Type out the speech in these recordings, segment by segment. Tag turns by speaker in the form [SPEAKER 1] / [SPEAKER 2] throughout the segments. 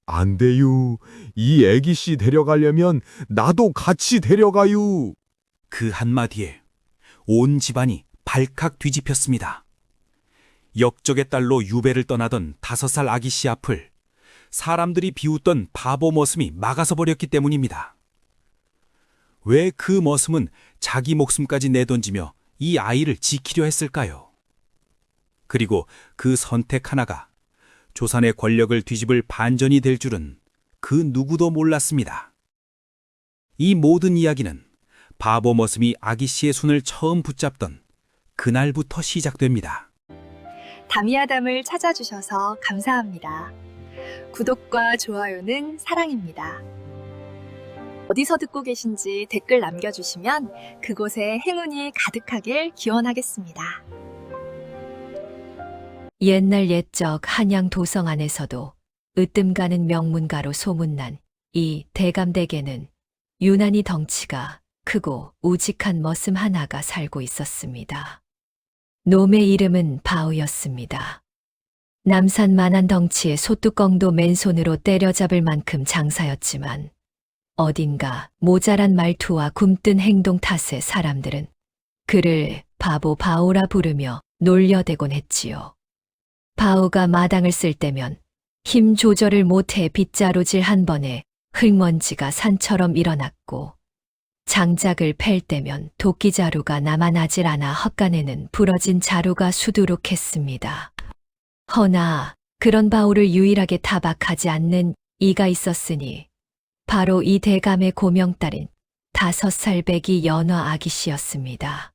[SPEAKER 1] 안 돼요. 이 애기씨 데려가려면 나도 같이 데려가요.
[SPEAKER 2] 그 한마디에 온 집안이 발칵 뒤집혔습니다. 역적의 딸로 유배를 떠나던 5살 아기 씨 앞을 사람들이 비웃던 바보 머슴이 막아서 버렸기 때문입니다. 왜 그 머슴은 자기 목숨까지 내던지며 이 아이를 지키려 했을까요? 그리고 그 선택 하나가 조선의 권력을 뒤집을 반전이 될 줄은 그 누구도 몰랐습니다. 이 모든 이야기는 바보 머슴이 아기 씨의 손을 처음 붙잡던 그날부터 시작됩니다.
[SPEAKER 3] 담이아담을 찾아주셔서 감사합니다. 구독과 좋아요는 사랑입니다. 어디서 듣고 계신지 댓글 남겨주시면 그곳에 행운이 가득하길 기원하겠습니다.
[SPEAKER 4] 옛날 옛적 한양 도성 안에서도 으뜸 가는 명문가로 소문난 이 대감댁에는 유난히 덩치가 크고 우직한 머슴 하나가 살고 있었습니다. 놈의 이름은 바우였습니다. 남산만한 덩치에 소뚜껑도 맨손으로 때려잡을 만큼 장사였지만 어딘가 모자란 말투와 굼뜬 행동 탓에 사람들은 그를 바보 바오라 부르며 놀려대곤 했지요. 바오가 마당을 쓸 때면 힘 조절을 못해 빗자루질 한 번에 흙먼지가 산처럼 일어났고 장작을 팰 때면 도끼자루가 남아나질 않아 헛간에는 부러진 자루가 수두룩했습니다. 허나 그런 바오를 유일하게 타박하지 않는 이가 있었으니 바로 이 대감의 고명딸인 5살 배기 연화 아기씨였습니다.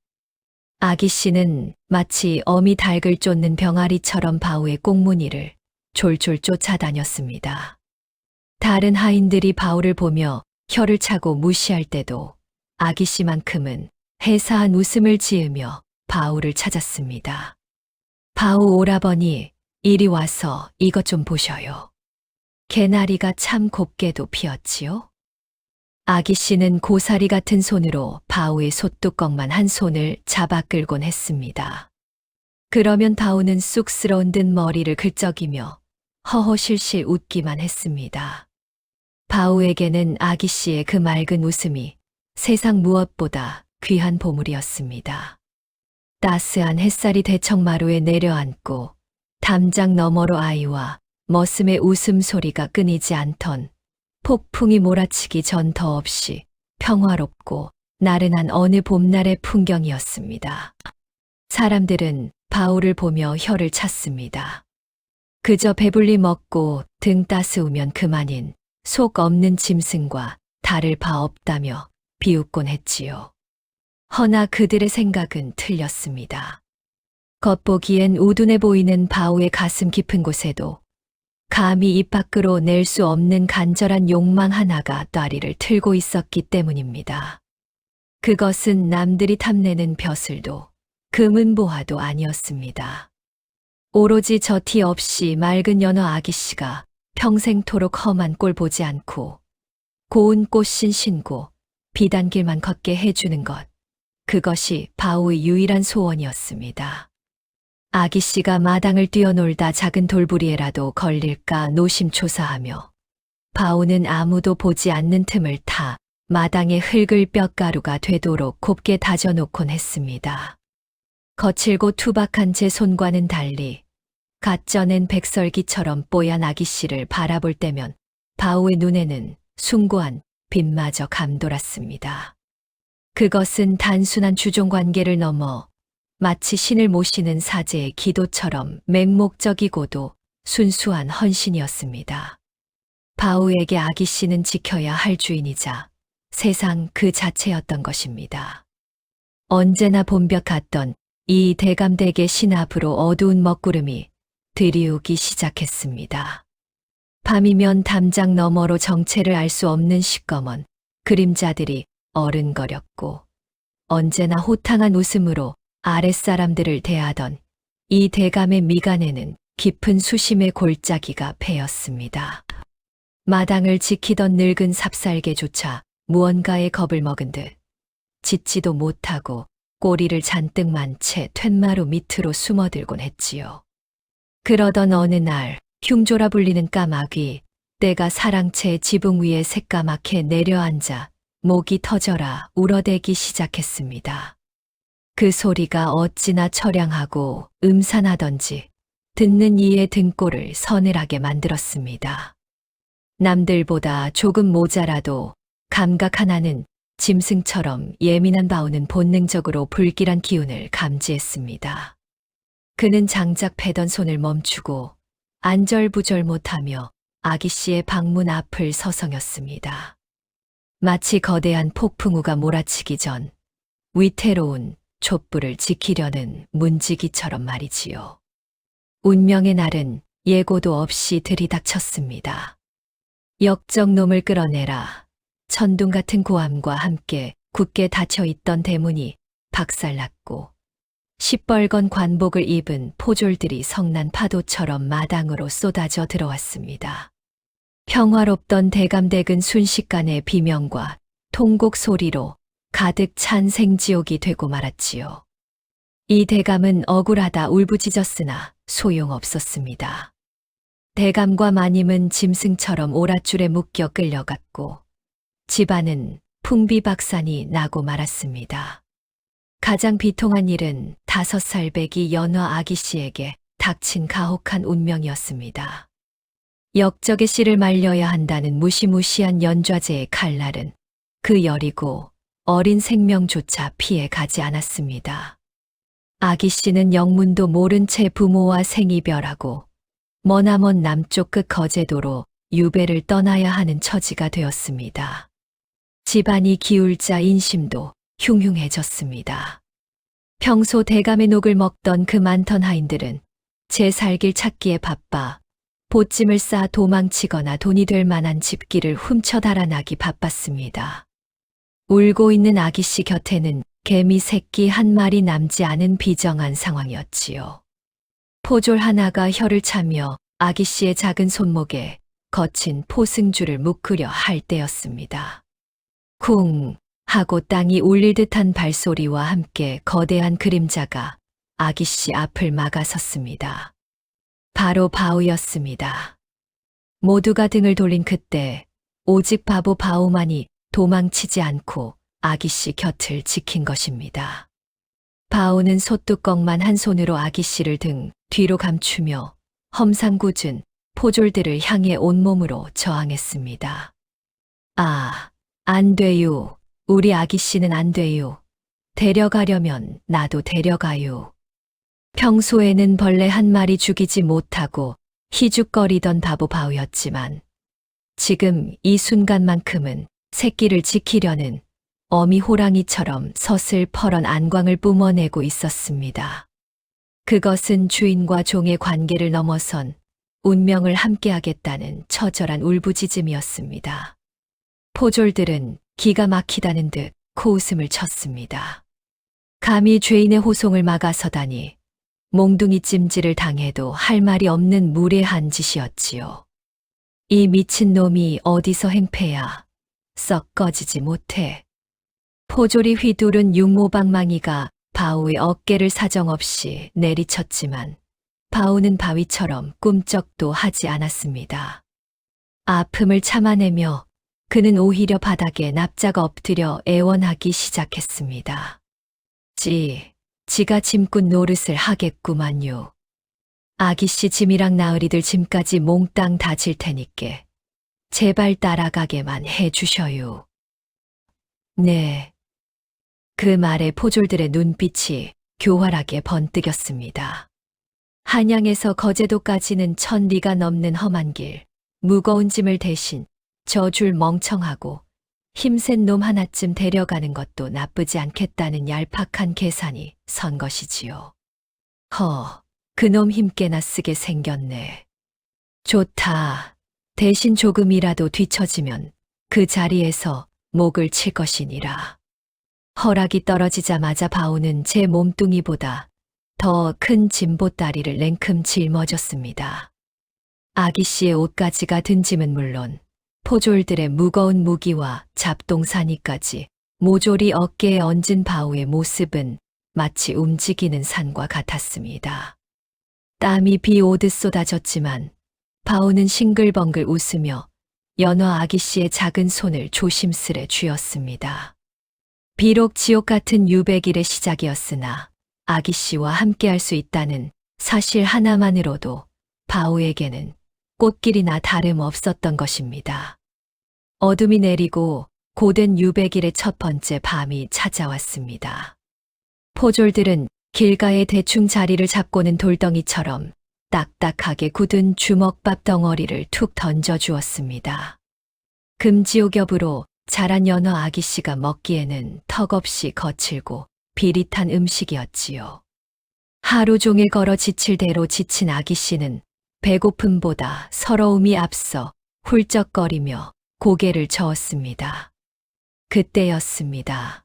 [SPEAKER 4] 아기씨는 마치 어미 닭을 쫓는 병아리처럼 바오의 꽁무니를 졸졸 쫓아다녔습니다. 다른 하인들이 바오를 보며 혀를 차고 무시할 때도 아기씨만큼은 해사한 웃음을 지으며 바오를 찾았습니다. 바오 오라버니, 이리 와서 이것 좀 보셔요. 개나리가 참 곱게도 피었지요? 아기씨는 고사리 같은 손으로 바오의 솥뚜껑만 한 손을 잡아 끌곤 했습니다. 그러면 바오는 쑥스러운 듯 머리를 긁적이며 허허실실 웃기만 했습니다. 바오에게는 아기씨의 그 맑은 웃음이 세상 무엇보다 귀한 보물이었습니다. 따스한 햇살이 대청마루에 내려앉고 담장 너머로 아이와 머슴의 웃음소리가 끊이지 않던 폭풍이 몰아치기 전 더없이 평화롭고 나른한 어느 봄날의 풍경이었습니다. 사람들은 바오를 보며 혀를 찼습니다. 그저 배불리 먹고 등 따스우면 그만인 속 없는 짐승과 다를 바 없다며 비웃곤 했지요. 허나 그들의 생각은 틀렸습니다. 겉보기엔 우둔해 보이는 바오의 가슴 깊은 곳에도 감히 입 밖으로 낼 수 없는 간절한 욕망 하나가 따리를 틀고 있었기 때문입니다. 그것은 남들이 탐내는 벼슬도 금은보화도 아니었습니다. 오로지 저티 없이 맑은 연어 아기씨가 평생토록 험한 꼴 보지 않고 고운 꽃신 신고 비단길만 걷게 해주는 것, 그것이 바오의 유일한 소원이었습니다. 아기씨가 마당을 뛰어놀다 작은 돌부리에라도 걸릴까 노심초사하며 바오는 아무도 보지 않는 틈을 타 마당에 흙을 뼈가루가 되도록 곱게 다져놓곤 했습니다. 거칠고 투박한 제 손과는 달리 갓 쪄낸 백설기처럼 뽀얀 아기씨를 바라볼 때면 바오의 눈에는 숭고한 빛마저 감돌았습니다. 그것은 단순한 주종관계를 넘어 마치 신을 모시는 사제의 기도처럼 맹목적이고도 순수한 헌신이었습니다. 바오에게 아기씨는 지켜야 할 주인이자 세상 그 자체였던 것입니다. 언제나 봄볕 같던 이 대감댁의 신 앞으로 어두운 먹구름이 들이우기 시작했습니다. 밤이면 담장 너머로 정체를 알 수 없는 시꺼먼 그림자들이 어른거렸고 언제나 호탕한 웃음으로 아랫사람들을 대하던 이 대감의 미간에는 깊은 수심의 골짜기가 패였습니다. 마당을 지키던 늙은 삽살개조차 무언가에 겁을 먹은 듯 짖지도 못하고 꼬리를 잔뜩 만 채 툇마루 밑으로 숨어들곤 했지요. 그러던 어느 날 흉조라 불리는 까마귀, 때가 사랑채 지붕 위에 새까맣게 내려앉아 목이 터져라 울어대기 시작했습니다. 그 소리가 어찌나 처량하고 음산하던지 듣는 이의 등골을 서늘하게 만들었습니다. 남들보다 조금 모자라도 감각 하나는 짐승처럼 예민한 바오는 본능적으로 불길한 기운을 감지했습니다. 그는 장작 패던 손을 멈추고 안절부절 못하며 아기씨의 방문 앞을 서성였습니다. 마치 거대한 폭풍우가 몰아치기 전 위태로운 촛불을 지키려는 문지기처럼 말이지요. 운명의 날은 예고도 없이 들이닥쳤습니다. 역적 놈을 끌어내라. 천둥 같은 고함과 함께 굳게 닫혀있던 대문이 박살났고 시뻘건 관복을 입은 포졸들이 성난 파도처럼 마당으로 쏟아져 들어왔습니다. 평화롭던 대감댁은 순식간에 비명과 통곡 소리로 가득 찬 생지옥이 되고 말았지요. 이 대감은 억울하다 울부짖었으나 소용없었습니다. 대감과 마님은 짐승처럼 오랏줄에 묶여 끌려갔고 집안은 풍비박산이 나고 말았습니다. 가장 비통한 일은 5살 배기 연화 아기씨에게 닥친 가혹한 운명이었습니다. 역적의 씨를 말려야 한다는 무시무시한 연좌제의 칼날은 그 여리고 어린 생명조차 피해 가지 않았습니다. 아기씨는 영문도 모른 채 부모와 생이별하고 머나먼 남쪽 끝 거제도로 유배를 떠나야 하는 처지가 되었습니다. 집안이 기울자 인심도 흉흉해졌습니다. 평소 대감의 녹을 먹던 그 많던 하인들은 제 살길 찾기에 바빠 보찜을 쌓아 도망치거나 돈이 될 만한 집기를 훔쳐 달아나기 바빴습니다. 울고 있는 아기씨 곁에는 개미 새끼 한 마리 남지 않은 비정한 상황이었지요. 포졸 하나가 혀를 차며 아기씨의 작은 손목에 거친 포승줄을 묶으려 할 때였습니다. 쿵 하고 땅이 울릴 듯한 발소리와 함께 거대한 그림자가 아기씨 앞을 막아섰습니다. 바로 바오였습니다. 모두가 등을 돌린 그때 오직 바보 바오만이 도망치지 않고 아기씨 곁을 지킨 것입니다. 바오는 솥뚜껑만 한 손으로 아기씨를 등 뒤로 감추며 험상궂은 포졸들을 향해 온몸으로 저항했습니다. 아, 안 돼요. 우리 아기씨는 안 돼요. 데려가려면 나도 데려가요. 평소에는 벌레 한 마리 죽이지 못하고 희죽거리던 바보 바오였지만 지금 이 순간만큼은 새끼를 지키려는 어미 호랑이처럼 서슬퍼런 안광을 뿜어내고 있었습니다. 그것은 주인과 종의 관계를 넘어선 운명을 함께하겠다는 처절한 울부짖음이었습니다. 포졸들은 기가 막히다는 듯 코웃음을 쳤습니다. 감히 죄인의 호송을 막아서다니 몽둥이 찜질을 당해도 할 말이 없는 무례한 짓이었지요. 이 미친 놈이 어디서 행패야. 썩 꺼지지 못해. 포졸이 휘두른 육모방망이가 바오의 어깨를 사정없이 내리쳤지만 바오는 바위처럼 꿈쩍도 하지 않았습니다. 아픔을 참아내며 그는 오히려 바닥에 납작 엎드려 애원하기 시작했습니다. 지가 짐꾼 노릇을 하겠구만요. 아기씨 짐이랑 나으리들 짐까지 몽땅 다 질 테니께 제발 따라가게만 해주셔요. 네. 그 말에 포졸들의 눈빛이 교활하게 번뜩였습니다. 한양에서 거제도까지는 1000리가 넘는 험한 길, 무거운 짐을 대신 저 줄 멍청하고 힘센 놈 하나쯤 데려가는 것도 나쁘지 않겠다는 얄팍한 계산이 선 것이지요. 그놈 힘께나 쓰게 생겼네. 좋다. 대신 조금이라도 뒤처지면 그 자리에서 목을 칠 것이니라. 허락이 떨어지자마자 바오는 제 몸뚱이보다 더 큰 짐보따리를 냉큼 짊어졌습니다. 아기씨의 옷가지가 든 짐은 물론 포졸들의 무거운 무기와 잡동사니까지 모조리 어깨에 얹은 바오의 모습은 마치 움직이는 산과 같았습니다. 땀이 비 오듯 쏟아졌지만 바오는 싱글벙글 웃으며 연어 아기씨의 작은 손을 조심스레 쥐었습니다. 비록 지옥 같은 유백일의 시작이었으나 아기씨와 함께할 수 있다는 사실 하나만으로도 바오에게는 꽃길이나 다름없었던 것입니다. 어둠이 내리고 고된 유백일의 첫 번째 밤이 찾아왔습니다. 포졸들은 길가에 대충 자리를 잡고는 돌덩이처럼 딱딱하게 굳은 주먹밥 덩어리를 툭 던져주었습니다. 금지옥엽으로 자란 연어 아기씨가 먹기에는 턱없이 거칠고 비릿한 음식이었지요. 하루 종일 걸어 지칠 대로 지친 아기씨는 배고픔보다 서러움이 앞서 훌쩍거리며 고개를 저었습니다. 그때였습니다.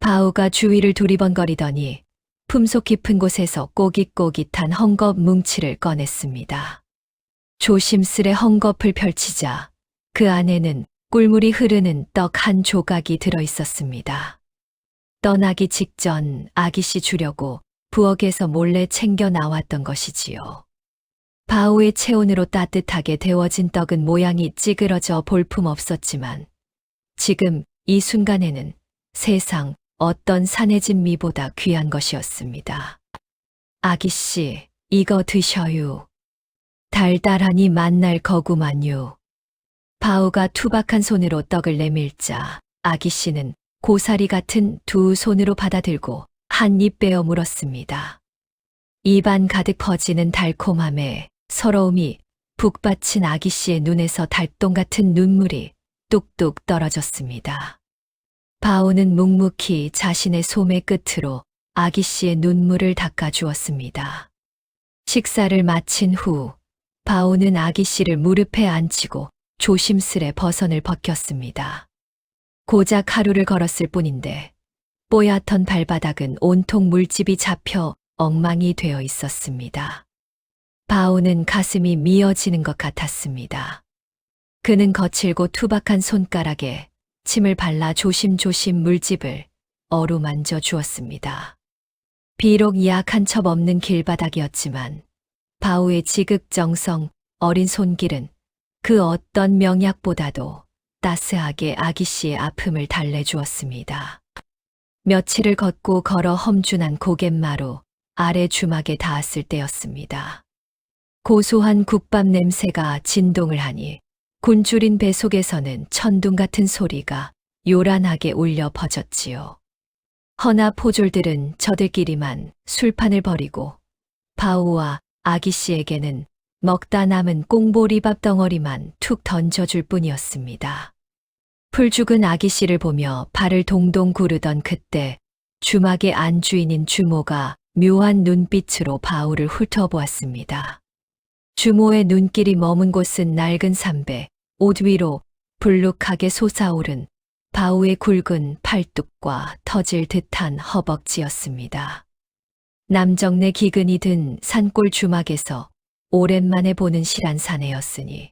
[SPEAKER 4] 바오가 주위를 두리번거리더니 품속 깊은 곳에서 꼬깃꼬깃한 헝겊 뭉치를 꺼냈습니다. 조심스레 헝겊을 펼치자 그 안에는 꿀물이 흐르는 떡 한 조각이 들어 있었습니다. 떠나기 직전 아기씨 주려고 부엌에서 몰래 챙겨 나왔던 것이지요. 바오의 체온으로 따뜻하게 데워진 떡은 모양이 찌그러져 볼품없었지만 지금 이 순간에는 세상 어떤 산해진 미보다 귀한 것이었습니다. 아기씨, 이거 드셔요. 달달하니 맛날 거구만요. 바오가 투박한 손으로 떡을 내밀자 아기씨는 고사리 같은 두 손으로 받아들고 한 입 베어 물었습니다. 입안 가득 퍼지는 달콤함에 서러움이 북받친 아기씨의 눈에서 달동 같은 눈물이 뚝뚝 떨어졌습니다. 바오는 묵묵히 자신의 소매 끝으로 아기씨의 눈물을 닦아주었습니다. 식사를 마친 후 바오는 아기씨를 무릎에 앉히고 조심스레 버선을 벗겼습니다. 고작 하루를 걸었을 뿐인데 뽀얗던 발바닥은 온통 물집이 잡혀 엉망이 되어 있었습니다. 바오는 가슴이 미어지는 것 같았습니다. 그는 거칠고 투박한 손가락에 침을 발라 조심조심 물집을 어루만져 주었습니다. 비록 약한 첩 없는 길바닥이었지만 바오의 지극정성 어린 손길은 그 어떤 명약보다도 따스하게 아기씨의 아픔을 달래주었습니다. 며칠을 걷고 걸어 험준한 고갯마루 아래 주막에 닿았을 때였습니다. 고소한 국밥 냄새가 진동을 하니 곤줄인 배 속에서는 천둥 같은 소리가 요란하게 울려 퍼졌지요. 허나 포졸들은 저들끼리만 술판을 벌이고 바오와 아기씨에게는 먹다 남은 꽁보리밥 덩어리만 툭 던져줄 뿐이었습니다. 풀죽은 아기씨를 보며 발을 동동 구르던 그때 주막의 안주인인 주모가 묘한 눈빛으로 바오를 훑어보았습니다. 주모의 눈길이 머문 곳은 낡은 삼배, 옷 위로 불룩하게 솟아오른 바오의 굵은 팔뚝과 터질 듯한 허벅지였습니다. 남정네 기근이 든 산골 주막에서 오랜만에 보는 실한 사내였으니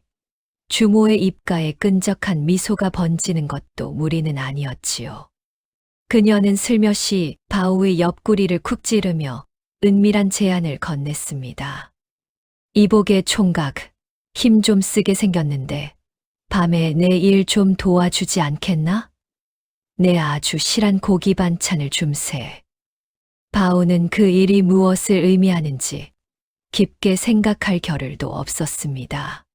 [SPEAKER 4] 주모의 입가에 끈적한 미소가 번지는 것도 무리는 아니었지요. 그녀는 슬며시 바오의 옆구리를 쿡 찌르며 은밀한 제안을 건넸습니다. 이복의 총각, 힘 좀 쓰게 생겼는데 밤에 내 일 좀 도와주지 않겠나? 내 아주 실한 고기 반찬을 줌세. 바오는 그 일이 무엇을 의미하는지 깊게 생각할 겨를도 없었습니다.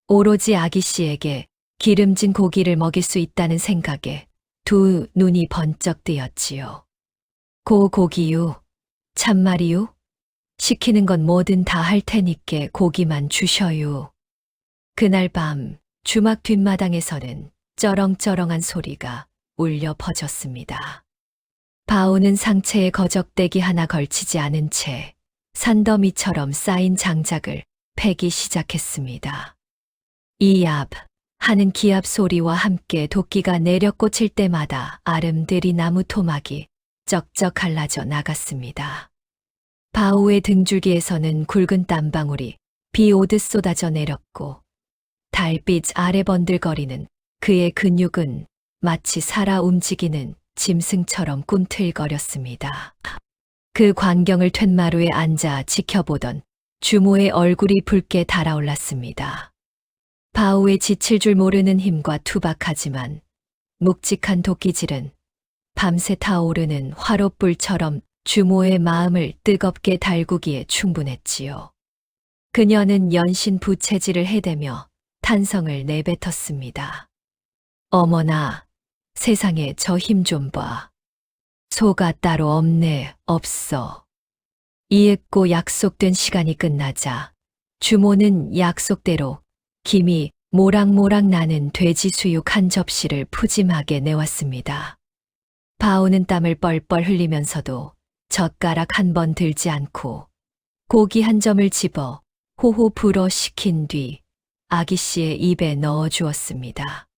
[SPEAKER 4] 오로지 아기씨에게 기름진 고기를 먹일 수 있다는 생각에 두 눈이 번쩍 뜨였지요. 고기유, 참말이유? 시키는 건 뭐든 다 할 테니께 고기만 주셔요. 그날 밤 주막 뒷마당에서는 쩌렁쩌렁한 소리가 울려 퍼졌습니다. 바오는 상체에 거적대기 하나 걸치지 않은 채 산더미처럼 쌓인 장작을 패기 시작했습니다. 이압 하는 기압 소리와 함께 도끼가 내려 꽂힐 때마다 아름드리 나무 토막이 쩍쩍 갈라져 나갔습니다. 바오의 등줄기에서는 굵은 땀방울이 비 오듯 쏟아져 내렸고 달빛 아래 번들거리는 그의 근육은 마치 살아 움직이는 짐승처럼 꿈틀거렸습니다. 그 광경을 툇마루에 앉아 지켜보던 주모의 얼굴이 붉게 달아올랐습니다. 바우의 지칠 줄 모르는 힘과 투박하지만 묵직한 도끼질은 밤새 타오르는 화롯불처럼 주모의 마음을 뜨겁게 달구기에 충분했지요. 그녀는 연신 부채질을 해대며 탄성을 내뱉었습니다. 어머나, 세상에 저 힘 좀 봐. 소가 따로 없네, 없어. 이윽고 약속된 시간이 끝나자 주모는 약속대로 김이 모락모락 나는 돼지 수육 한 접시를 푸짐하게 내왔습니다. 바오는 땀을 뻘뻘 흘리면서도 젓가락 한 번 들지 않고 고기 한 점을 집어 호호 불어 식힌 뒤 아기씨의 입에 넣어 주었습니다.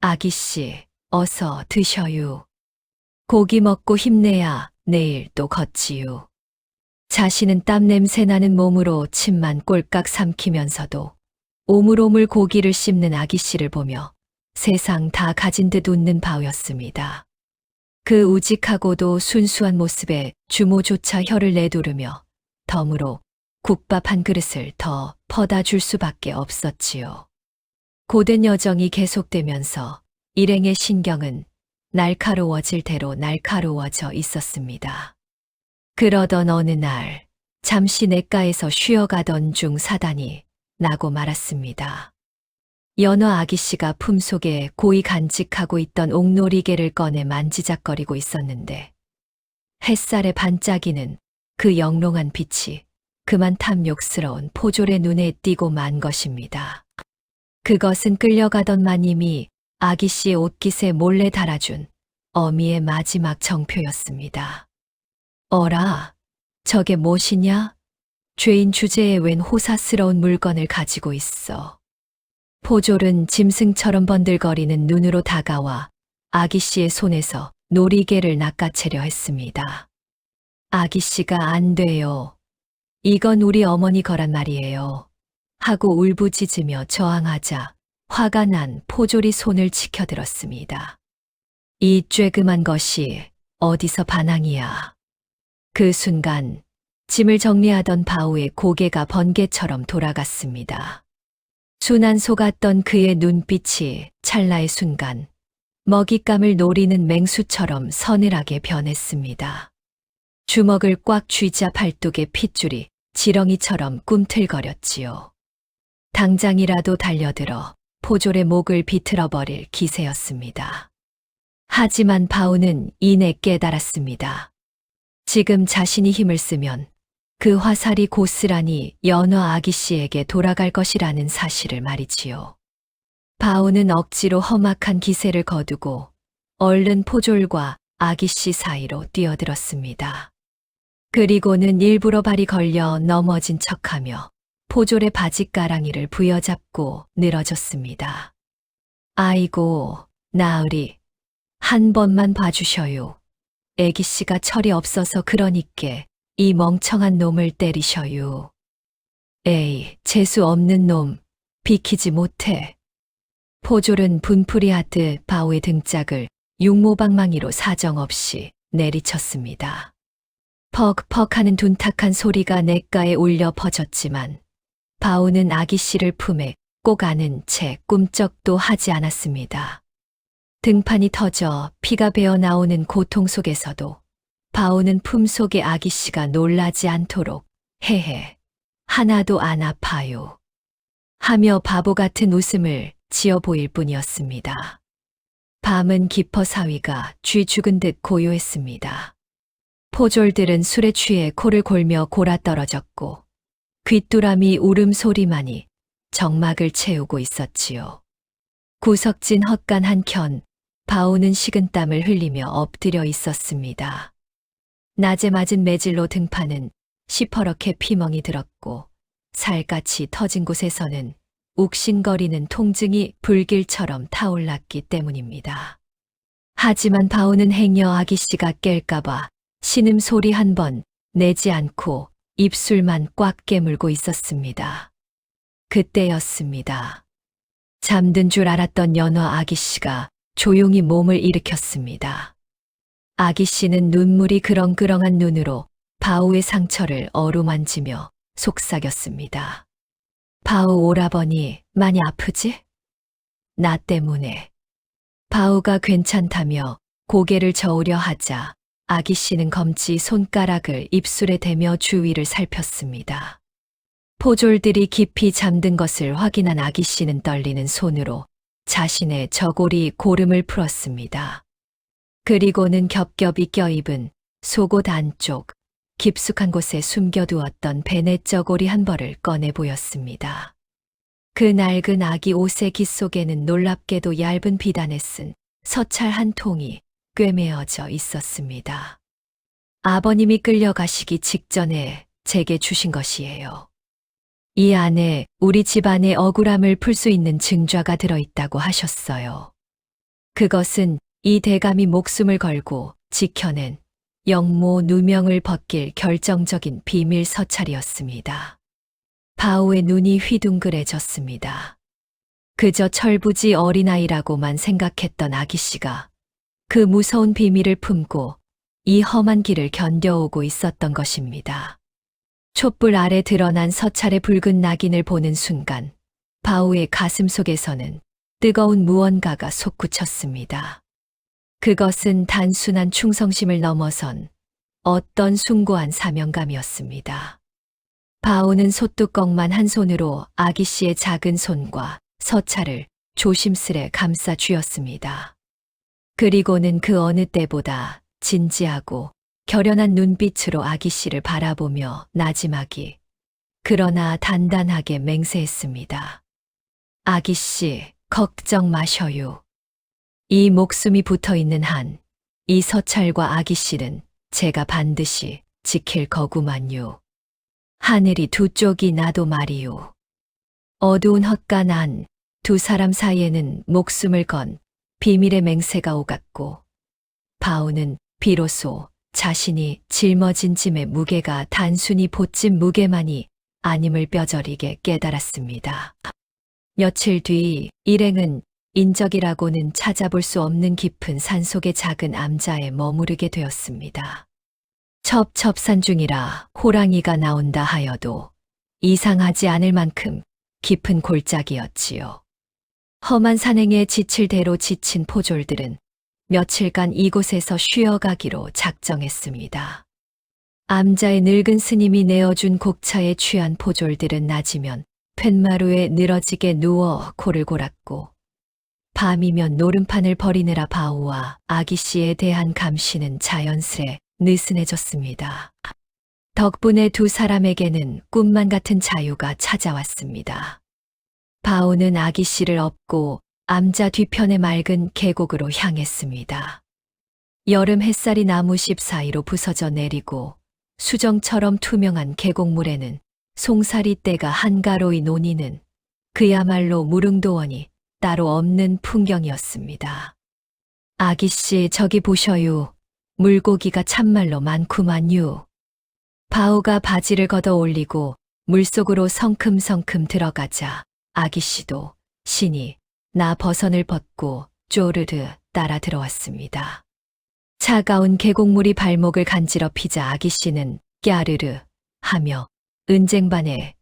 [SPEAKER 4] 아기씨, 어서 드셔요. 고기 먹고 힘내야 내일 또 걷지요. 자신은 땀 냄새 나는 몸으로 침만 꼴깍 삼키면서도 오물오물 고기를 씹는 아기씨를 보며 세상 다 가진 듯 웃는 바오였습니다. 그 우직하고도 순수한 모습에 주모조차 혀를 내두르며 덤으로 국밥 한 그릇을 더 퍼다 줄 수밖에 없었지요. 고된 여정이 계속되면서 일행의 신경은 날카로워질 대로 날카로워져 있었습니다. 그러던 어느 날 잠시 냇가에서 쉬어가던 중 사단이 나고 말았습니다. 연어 아기씨가 품속에 고이 간직하고 있던 옥놀이개를 꺼내 만지작거리고 있었는데 햇살에 반짝이는 그 영롱한 빛이 그만 탐욕스러운 포졸의 눈에 띄고 만 것입니다. 그것은 끌려가던 마님이 아기씨의 옷깃에 몰래 달아준 어미의 마지막 정표였습니다. 어라, 저게 무엇이냐? 죄인 주제에 웬 호사스러운 물건을 가지고 있어. 포졸은 짐승처럼 번들거리는 눈으로 다가와 아기씨의 손에서 놀이개를 낚아채려 했습니다. 아기씨가 안 돼요. 이건 우리 어머니 거란 말이에요. 하고 울부짖으며 저항하자 화가 난 포졸이 손을 치켜들었습니다. 이 쬐금한 것이 어디서 반항이야. 그 순간 짐을 정리하던 바우의 고개가 번개처럼 돌아갔습니다. 순한 속았던 그의 눈빛이 찰나의 순간 먹잇감을 노리는 맹수처럼 서늘하게 변했습니다. 주먹을 꽉 쥐자 팔뚝의 핏줄이 지렁이처럼 꿈틀거렸지요. 당장이라도 달려들어 포졸의 목을 비틀어버릴 기세였습니다. 하지만 바우는 이내 깨달았습니다. 지금 자신이 힘을 쓰면 그 화살이 고스란히 연어 아기씨에게 돌아갈 것이라는 사실을 말이지요. 바우는 억지로 험악한 기세를 거두고 얼른 포졸과 아기씨 사이로 뛰어들었습니다. 그리고는 일부러 발이 걸려 넘어진 척하며 포졸의 바짓가랑이를 부여잡고 늘어졌습니다. 아이고, 나으리, 한 번만 봐주셔요. 애기씨가 철이 없어서 그러니께 이 멍청한 놈을 때리셔요. 에이, 재수 없는 놈, 비키지 못해. 포졸은 분풀이하듯 바오의 등짝을 육모방망이로 사정없이 내리쳤습니다. 퍽퍽 하는 둔탁한 소리가 냇가에 울려 퍼졌지만 바오는 아기씨를 품에 꼭 안은 채 꿈쩍도 하지 않았습니다. 등판이 터져 피가 배어 나오는 고통 속에서도 바오는 품속의 아기씨가 놀라지 않도록 헤헤, 하나도 안 아파요. 하며 바보 같은 웃음을 지어 보일 뿐이었습니다. 밤은 깊어 사위가 쥐 죽은 듯 고요했습니다. 포졸들은 술에 취해 코를 골며 골아떨어졌고 귀뚜라미 울음소리만이 정막을 채우고 있었지요. 구석진 헛간 한켠 바오는 식은땀을 흘리며 엎드려 있었습니다. 낮에 맞은 매질로 등판은 시퍼렇게 피멍이 들었고 살갗이 터진 곳에서는 욱신거리는 통증이 불길처럼 타올랐기 때문입니다. 하지만 바오는 행여 아기씨가 깰까봐 신음소리 한 번 내지 않고 입술만 꽉 깨물고 있었습니다. 그때였습니다. 잠든 줄 알았던 연어 아기씨가 조용히 몸을 일으켰습니다. 아기씨는 눈물이 그렁그렁한 눈으로 바오의 상처를 어루만지며 속삭였습니다. 바우 오라버니 많이 아프지? 나 때문에. 바우가 괜찮다며 고개를 저으려 하자 아기 씨는 검지 손가락을 입술에 대며 주위를 살폈습니다. 포졸들이 깊이 잠든 것을 확인한 아기 씨는 떨리는 손으로 자신의 저고리 고름을 풀었습니다. 그리고는 겹겹이 껴입은 속옷 안쪽 깊숙한 곳에 숨겨두었던 베넷 저고리 한 벌을 꺼내 보였습니다. 그 낡은 아기 옷의 깃 속에는 놀랍게도 얇은 비단에 쓴 서찰 한 통이 꿰매어져 있었습니다. 아버님이 끌려가시기 직전에 제게 주신 것이에요. 이 안에 우리 집안의 억울함을 풀 수 있는 증좌가 들어있다고 하셨어요. 그것은 이 대감이 목숨을 걸고 지켜낸 영모 누명을 벗길 결정적인 비밀 서찰이었습니다. 바우의 눈이 휘둥그레졌습니다. 그저 철부지 어린아이라고만 생각했던 아기 씨가 그 무서운 비밀을 품고 이 험한 길을 견뎌오고 있었던 것입니다. 촛불 아래 드러난 서찰의 붉은 낙인을 보는 순간 바우의 가슴 속에서는 뜨거운 무언가가 솟구쳤습니다. 그것은 단순한 충성심을 넘어선 어떤 숭고한 사명감이었습니다. 바우는 솥뚜껑만 한 손으로 아기 씨의 작은 손과 서찰을 조심스레 감싸 쥐었습니다. 그리고는 그 어느 때보다 진지하고 결연한 눈빛으로 아기 씨를 바라보며 나지막이 그러나 단단하게 맹세했습니다. 아기 씨, 걱정 마셔요. 이 목숨이 붙어 있는 한, 이 서찰과 아기 씨는 제가 반드시 지킬 거구만요. 하늘이 두 쪽이 나도 말이요. 어두운 헛간 안 두 사람 사이에는 목숨을 건 비밀의 맹세가 오갔고 바우는 비로소 자신이 짊어진 짐의 무게가 단순히 보찜 무게만이 아님을 뼈저리게 깨달았습니다. 며칠 뒤 일행은 인적이라고는 찾아볼 수 없는 깊은 산속의 작은 암자에 머무르게 되었습니다. 첩첩산 중이라 호랑이가 나온다 하여도 이상하지 않을 만큼 깊은 골짜기였지요. 험한 산행에 지칠 대로 지친 포졸들은 며칠간 이곳에서 쉬어가기로 작정했습니다. 암자의 늙은 스님이 내어준 곡차에 취한 포졸들은 낮이면 팻마루에 늘어지게 누워 코를 골았고 밤이면 노름판을 버리느라 바우와 아기 씨에 대한 감시는 자연스레 느슨해졌습니다. 덕분에 두 사람에게는 꿈만 같은 자유가 찾아왔습니다. 바우는 아기 씨를 업고 암자 뒤편의 맑은 계곡으로 향했습니다. 여름 햇살이 나무잎 사이로 부서져 내리고 수정처럼 투명한 계곡물에는 송사리 떼가 한가로이 논이는 그야말로 무릉도원이 따로 없는 풍경이었습니다. 아기 씨 저기 보셔요. 물고기가 참말로 많구만요. 바우가 바지를 걷어 올리고 물속으로 성큼성큼 들어가자 아기 씨도 신이 나 버선을 벗고 쪼르르 따라 들어왔습니다. 차가운 계곡물이 발목을 간지럽히자 아기 씨는 깨르르 하며 은쟁반에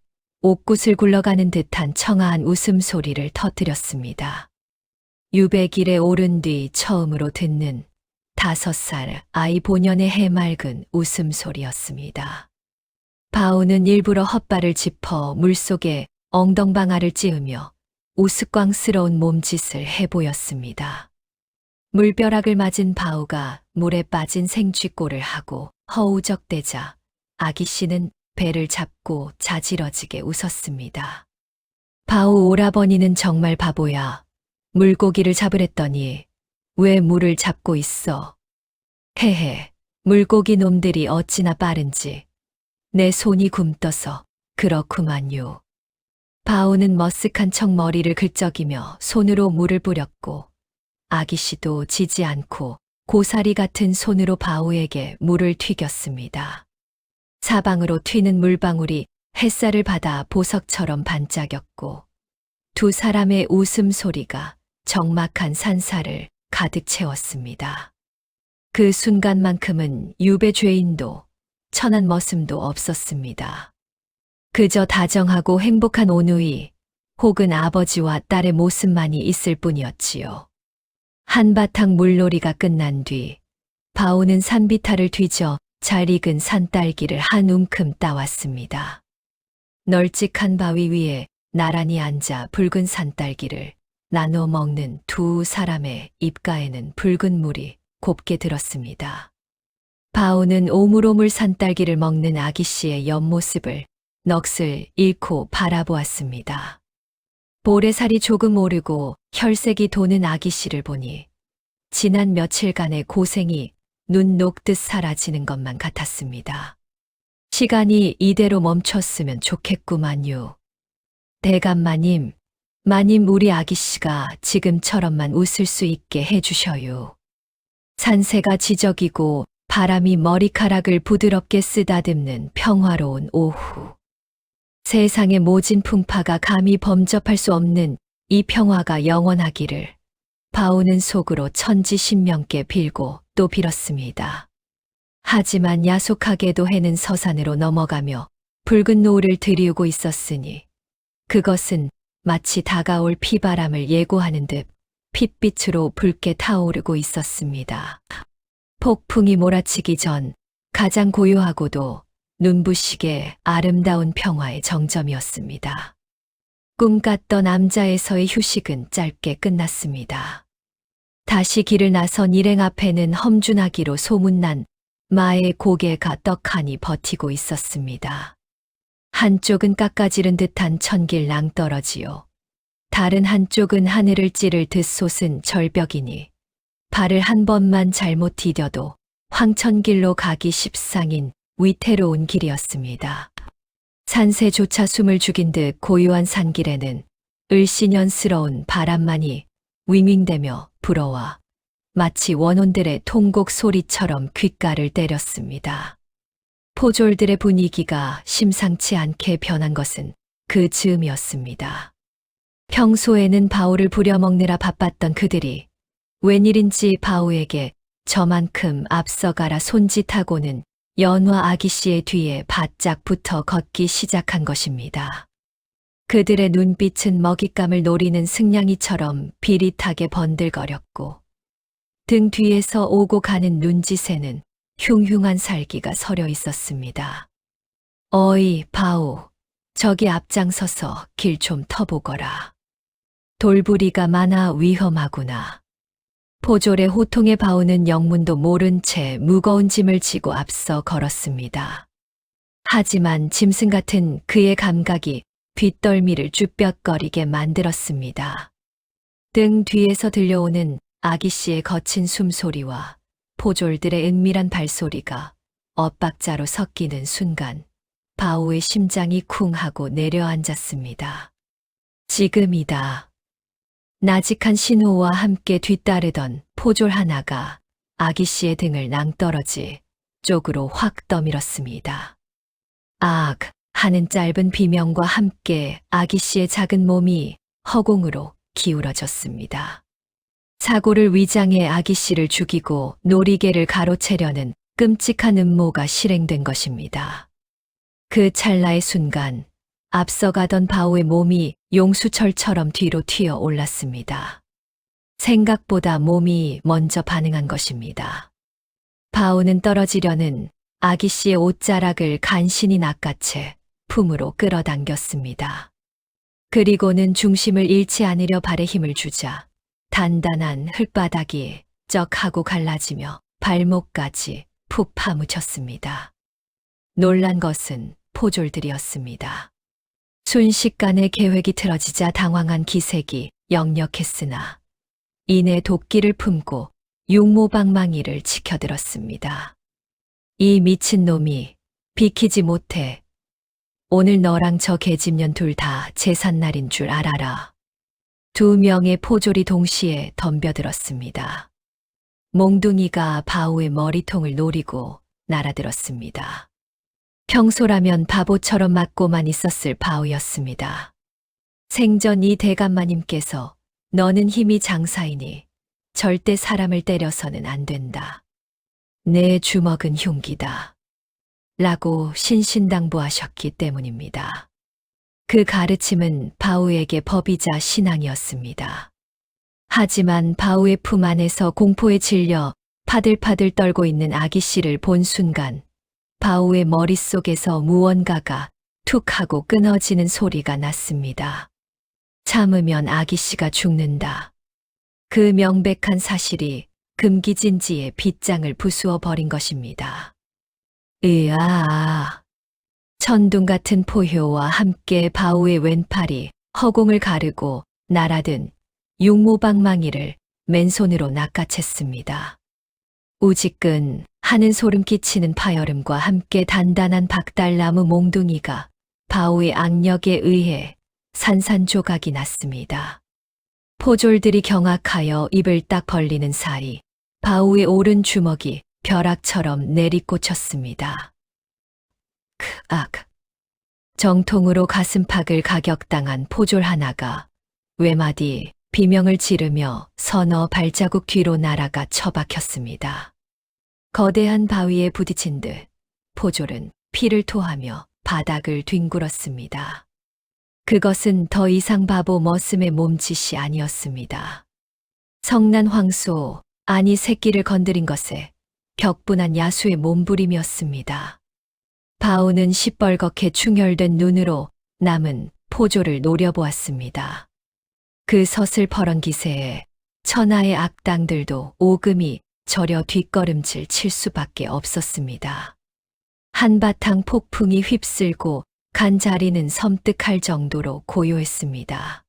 [SPEAKER 4] 옥굿을 굴러가는 듯한 청아한 웃음소리를 터뜨렸습니다. 유배길에 오른 뒤 처음으로 듣는 5살 아이 본연의 해맑은 웃음소리였습니다. 바우는 일부러 헛발을 짚어 물속에 엉덩방아를 찌으며 우스꽝스러운 몸짓을 해보였습니다. 물벼락을 맞은 바우가 물에 빠진 생쥐꼴을 하고 허우적대자 아기 씨는 배를 잡고 자지러지게 웃었습니다. 바우 오라버니는 정말 바보야. 물고기를 잡으랬더니 왜 물을 잡고 있어? 헤헤, 물고기 놈들이 어찌나 빠른지. 내 손이 굼떠서 그렇구만요. 바우는 머쓱한 척 머리를 긁적이며 손으로 물을 뿌렸고 아기 씨도 지지 않고 고사리 같은 손으로 바우에게 물을 튀겼습니다. 사방으로 튀는 물방울이 햇살을 받아 보석처럼 반짝였고 두 사람의 웃음소리가 적막한 산사를 가득 채웠습니다. 그 순간만큼은 유배 죄인도 천한 머슴도 없었습니다. 그저 다정하고 행복한 오누이 혹은 아버지와 딸의 모습만이 있을 뿐이었지요. 한바탕 물놀이가 끝난 뒤 바오는 산비탈을 뒤져 잘 익은 산딸기를 한 움큼 따왔습니다. 널찍한 바위 위에 나란히 앉아 붉은 산딸기를 나눠 먹는 두 사람의 입가에는 붉은 물이 곱게 들었습니다. 바오는 오물오물 산딸기를 먹는 아기씨의 옆모습을 넋을 잃고 바라보았습니다. 볼에살이 조금 오르고 혈색이 도는 아기씨를 보니 지난 며칠간의 고생이 눈 녹듯 사라지는 것만 같았습니다. 시간이 이대로 멈췄으면 좋겠구만요. 대감마님, 마님 우리 아기씨가 지금처럼만 웃을 수 있게 해주셔요. 산새가 지저귀고 바람이 머리카락을 부드럽게 쓰다듬는 평화로운 오후. 세상의 모진 풍파가 감히 범접할 수 없는 이 평화가 영원하기를 바오는 속으로 천지신명께 빌고 또 빌었습니다. 하지만 야속하게도 해는 서산으로 넘어가며 붉은 노을을 들이우고 있었으니 그것은 마치 다가올 피바람을 예고하는 듯 핏빛으로 붉게 타오르고 있었습니다. 폭풍이 몰아치기 전 가장 고요하고도 눈부시게 아름다운 평화의 정점이었습니다. 꿈 같던 남자에서의 휴식은 짧게 끝났습니다. 다시 길을 나선 일행 앞에는 험준하기로 소문난 마의 고개가 떡하니 버티고 있었습니다. 한쪽은 깎아지른 듯한 천길 낭떠러지요. 다른 한쪽은 하늘을 찌를 듯 솟은 절벽이니 발을 한 번만 잘못 디뎌도 황천길로 가기 십상인 위태로운 길이었습니다. 산새조차 숨을 죽인 듯 고요한 산길에는 을씨년스러운 바람만이 윙윙대며 불어와 마치 원혼들의 통곡 소리처럼 귓가를 때렸습니다. 포졸들의 분위기가 심상치 않게 변한 것은 그 즈음이었습니다. 평소에는 바오를 부려먹느라 바빴던 그들이 웬일인지 바오에게 저만큼 앞서가라 손짓하고는 연화 아기씨의 뒤에 바짝 붙어 걷기 시작한 것입니다. 그들의 눈빛은 먹잇감을 노리는 승냥이처럼 비릿하게 번들거렸고 등 뒤에서 오고 가는 눈짓에는 흉흉한 살기가 서려 있었습니다. 어이, 바오. 저기 앞장서서 길 좀 터보거라. 돌부리가 많아 위험하구나. 포졸의 호통에 바오는 영문도 모른 채 무거운 짐을 지고 앞서 걸었습니다. 하지만 짐승 같은 그의 감각이 뒷덜미를 쭈뼛거리게 만들었습니다. 등 뒤에서 들려오는 아기씨의 거친 숨소리와 포졸들의 은밀한 발소리가 엇박자로 섞이는 순간 바오의 심장이 쿵 하고 내려앉았습니다. 지금이다. 나직한 신호와 함께 뒤따르던 포졸 하나가 아기씨의 등을 낭떠러지 쪽으로 확 떠밀었습니다. 악! 하는 짧은 비명과 함께 아기씨의 작은 몸이 허공으로 기울어졌습니다. 사고를 위장해 아기씨를 죽이고 놀이개를 가로채려는 끔찍한 음모가 실행된 것입니다. 그 찰나의 순간 앞서가던 바오의 몸이 용수철처럼 뒤로 튀어 올랐습니다. 생각보다 몸이 먼저 반응한 것입니다. 바오는 떨어지려는 아기씨의 옷자락을 간신히 낚아채 품으로 끌어당겼습니다. 그리고는 중심을 잃지 않으려 발에 힘을 주자 단단한 흙바닥이 쩍하고 갈라지며 발목까지 푹 파묻혔습니다. 놀란 것은 포졸들이었습니다. 순식간에 계획이 틀어지자 당황한 기색이 역력했으나 이내 도끼를 품고 육모방망이를 치켜들었습니다. 이 미친놈이 비키지 못해. 오늘 너랑 저 계집년 둘 다 제삿날인 줄 알아라. 두 명의 포졸이 동시에 덤벼들었습니다. 몽둥이가 바오의 머리통을 노리고 날아들었습니다. 평소라면 바보처럼 맞고만 있었을 바오였습니다. 생전 이 대감마님께서 너는 힘이 장사이니 절대 사람을 때려서는 안 된다. 내 주먹은 흉기다. 라고 신신당부하셨기 때문입니다. 그 가르침은 바우에게 법이자 신앙이었습니다. 하지만 바우의 품 안에서 공포에 질려 파들파들 떨고 있는 아기 씨를 본 순간 바우의 머릿속에서 무언가가 툭 하고 끊어지는 소리가 났습니다. 참으면 아기 씨가 죽는다. 그 명백한 사실이 금기진지의 빗장을 부수어 버린 것입니다. 으아. 천둥 같은 포효와 함께 바우의 왼팔이 허공을 가르고 날아든 육모방망이를 맨손으로 낚아챘습니다. 우지끈 하는 소름 끼치는 파열음과 함께 단단한 박달나무 몽둥이가 바우의 악력에 의해 산산조각이 났습니다. 포졸들이 경악하여 입을 딱 벌리는 사이 바우의 오른 주먹이 벼락처럼 내리꽂혔습니다. 크악. 정통으로 가슴팍을 가격당한 포졸 하나가 외마디 비명을 지르며 서너 발자국 뒤로 날아가 처박혔습니다. 거대한 바위에 부딪힌 듯 포졸은 피를 토하며 바닥을 뒹굴었습니다. 그것은 더 이상 바보 머슴의 몸짓이 아니었습니다. 성난 황소, 아니 새끼를 건드린 것에 격분한 야수의 몸부림이었습니다. 바우는 시뻘겋게 충혈된 눈으로 남은 포졸을 노려보았습니다. 그 서슬퍼런 기세에 천하의 악당들도 오금이 저려 뒷걸음질 칠 수밖에 없었습니다. 한바탕 폭풍이 휩쓸고 간 자리는 섬뜩할 정도로 고요했습니다.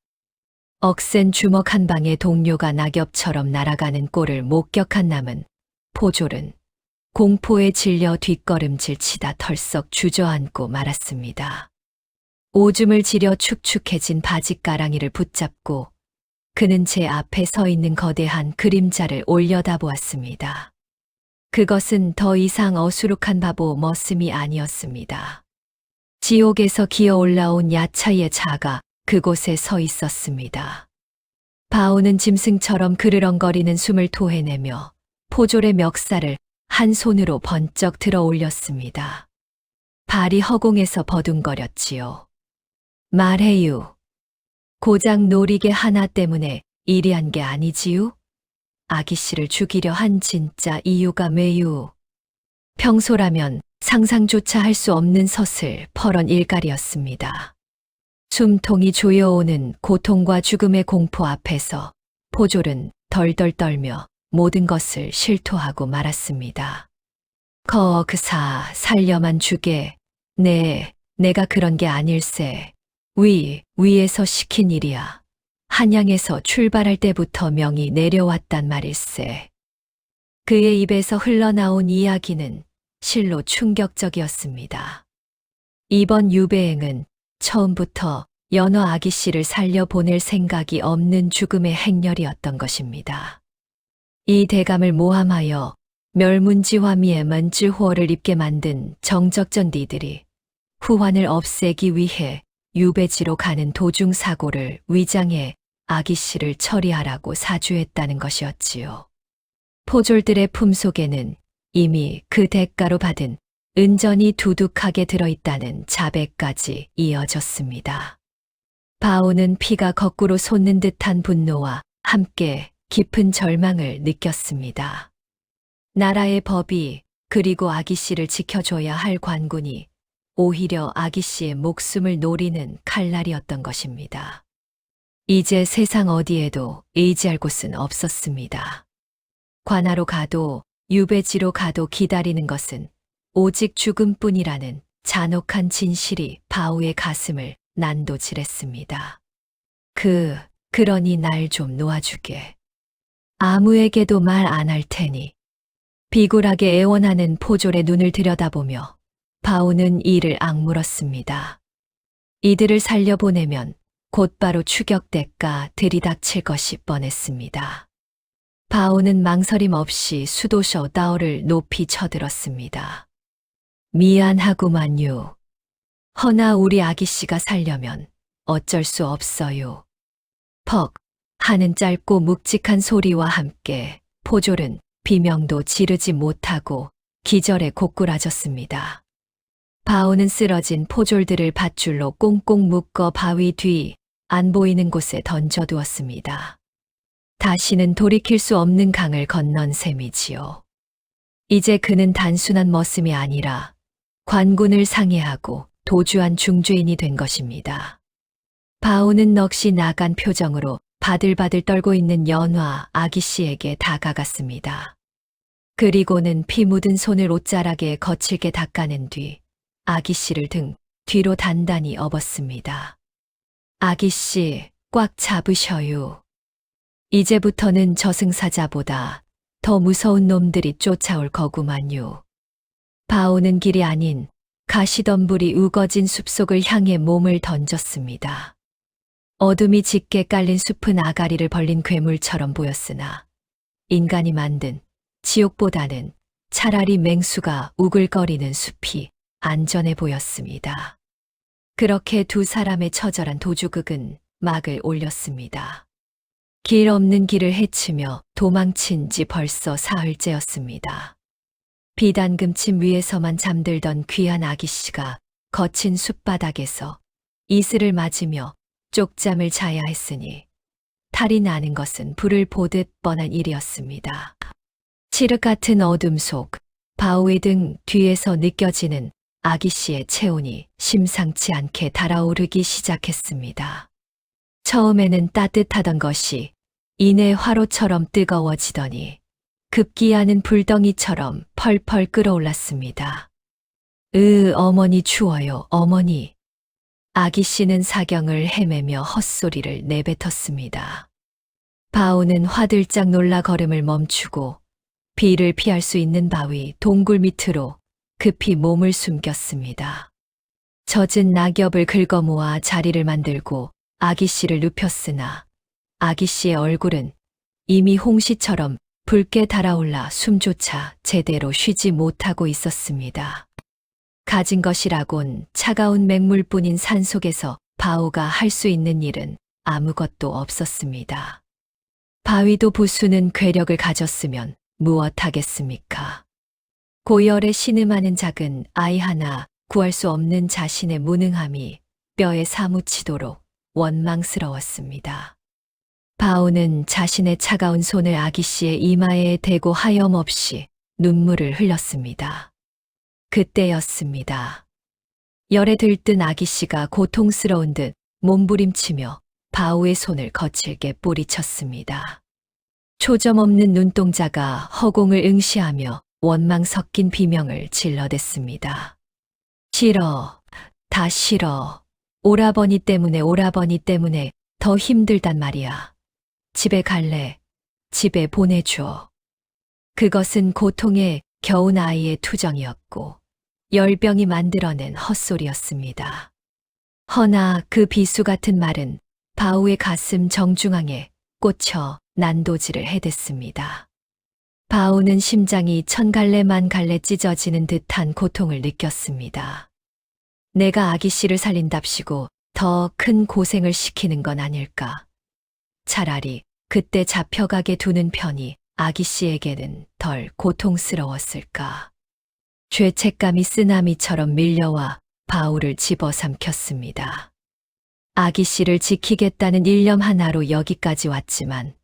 [SPEAKER 4] 억센 주먹 한 방에 동료가 낙엽처럼 날아가는 꼴을 목격한 남은 포졸은 공포에 질려 뒷걸음질 치다 털썩 주저앉고 말았습니다. 오줌을 지려 축축해진 바짓가랑이를 붙잡고 그는 제 앞에 서 있는 거대한 그림자를 올려다보았습니다. 그것은 더 이상 어수룩한 바보 머슴이 아니었습니다. 지옥에서 기어 올라온 야차의 자가 그곳에 서 있었습니다. 바오는 짐승처럼 그르렁거리는 숨을 토해내며 포졸의 멱살을 한 손으로 번쩍 들어 올렸습니다. 발이 허공에서 버둥거렸지요. 말해요. 고작 놀이개 하나 때문에 이리 한 게 아니지요? 아기 씨를 죽이려 한 진짜 이유가 왜요? 평소라면 상상조차 할 수 없는 서슬 퍼런 일갈이었습니다. 숨통이 조여오는 고통과 죽음의 공포 앞에서 포졸은 덜덜 떨며 모든 것을 실토하고 말았습니다. 그사 살려만 주게. 내가 그런 게 아닐세. 위에서 시킨 일이야. 한양에서 출발할 때부터 명이 내려왔단 말일세. 그의 입에서 흘러나온 이야기는 실로 충격적이었습니다. 이번 유배행은 처음부터 연어 아기 씨를 살려보낼 생각이 없는 죽음의 행렬이었던 것입니다. 이 대감을 모함하여 멸문지화미의 먼지호를 입게 만든 정적전디들이 후환을 없애기 위해 유배지로 가는 도중 사고를 위장해 아기 씨를 처리하라고 사주했다는 것이었지요. 포졸들의 품속에는 이미 그 대가로 받은 은전이 두둑하게 들어있다는 자백까지 이어졌습니다. 바오는 피가 거꾸로 솟는 듯한 분노와 함께 깊은 절망을 느꼈습니다. 나라의 법이 그리고 아기 씨를 지켜줘야 할 관군이 오히려 아기 씨의 목숨을 노리는 칼날이었던 것입니다. 이제 세상 어디에도 의지할 곳은 없었습니다. 관하로 가도 유배지로 가도 기다리는 것은 오직 죽음뿐이라는 잔혹한 진실이 바우의 가슴을 난도질했습니다. 그러니 날 좀 놓아주게. 아무에게도 말 안 할 테니. 비굴하게 애원하는 포졸의 눈을 들여다보며 바우는 이를 악물었습니다. 이들을 살려보내면 곧바로 추격대가 들이닥칠 것이 뻔했습니다. 바우는 망설임 없이 수도셔 다오를 높이 쳐들었습니다. 미안하구만요. 허나 우리 아기 씨가 살려면 어쩔 수 없어요. 퍽 하는 짧고 묵직한 소리와 함께 포졸은 비명도 지르지 못하고 기절에 고꾸라졌습니다. 바오는 쓰러진 포졸들을 밧줄로 꽁꽁 묶어 바위 뒤 안 보이는 곳에 던져두었습니다. 다시는 돌이킬 수 없는 강을 건넌 셈이지요. 이제 그는 단순한 머슴이 아니라 관군을 상해하고 도주한 중죄인이 된 것입니다. 바오는 넋이 나간 표정으로 바들바들 떨고 있는 연화 아기 씨에게 다가갔습니다. 그리고는 피 묻은 손을 옷자락에 거칠게 닦아낸 뒤 아기 씨를 등 뒤로 단단히 업었습니다. 아기 씨, 꽉 잡으셔요. 이제부터는 저승사자보다 더 무서운 놈들이 쫓아올 거구만요. 바오는 길이 아닌 가시덤불이 우거진 숲속을 향해 몸을 던졌습니다. 어둠이 짙게 깔린 숲은 아가리를 벌린 괴물처럼 보였으나 인간이 만든 지옥보다는 차라리 맹수가 우글거리는 숲이 안전해 보였습니다. 그렇게 두 사람의 처절한 도주극은 막을 올렸습니다. 길 없는 길을 헤치며 도망친 지 벌써 사흘째였습니다. 비단금침 위에서만 잠들던 귀한 아기씨가 거친 숲바닥에서 이슬을 맞으며 쪽잠을 자야 했으니 탈이 나는 것은 불을 보듯 뻔한 일이었습니다. 칠흑 같은 어둠 속 바오의 등 뒤에서 느껴지는 아기씨의 체온이 심상치 않게 달아오르기 시작했습니다. 처음에는 따뜻하던 것이 이내 화로처럼 뜨거워지더니 급기야는 불덩이처럼 펄펄 끓어올랐습니다. 어머니 추워요, 어머니. 아기씨는 사경을 헤매며 헛소리를 내뱉었습니다. 바오는 화들짝 놀라 걸음을 멈추고 비를 피할 수 있는 바위 동굴 밑으로 급히 몸을 숨겼습니다. 젖은 낙엽을 긁어모아 자리를 만들고 아기씨를 눕혔으나 아기씨의 얼굴은 이미 홍시처럼 붉게 달아올라 숨조차 제대로 쉬지 못하고 있었습니다. 가진 것이라곤 차가운 맹물뿐인 산속에서 바오가 할 수 있는 일은 아무것도 없었습니다. 바위도 부수는 괴력을 가졌으면 무엇하겠습니까? 고열에 신음하는 작은 아이 하나 구할 수 없는 자신의 무능함이 뼈에 사무치도록 원망스러웠습니다. 바오는 자신의 차가운 손을 아기씨의 이마에 대고 하염없이 눈물을 흘렸습니다. 그때였습니다. 열에 들뜬 아기씨가 고통스러운 듯 몸부림치며 바오의 손을 거칠게 뿌리쳤습니다. 초점 없는 눈동자가 허공을 응시하며 원망 섞인 비명을 질러댔습니다. 싫어, 다 싫어. 오라버니 때문에 더 힘들단 말이야. 집에 갈래. 집에 보내줘. 그것은 고통에 겨운 아이의 투정이었고 열병이 만들어낸 헛소리였습니다. 허나 그 비수 같은 말은 바오의 가슴 정중앙에 꽂혀 난도질을 해댔습니다. 바오는 심장이 천갈래 만갈래 찢어지는 듯한 고통을 느꼈습니다. 내가 아기씨를 살린답시고 더 큰 고생을 시키는 건 아닐까. 차라리 그때 잡혀가게 두는 편이 아기씨에게는 덜 고통스러웠을까. 죄책감이 쓰나미처럼 밀려와 바오를 집어삼켰습니다. 아기씨를 지키겠다는 일념 하나로 여기까지 왔지만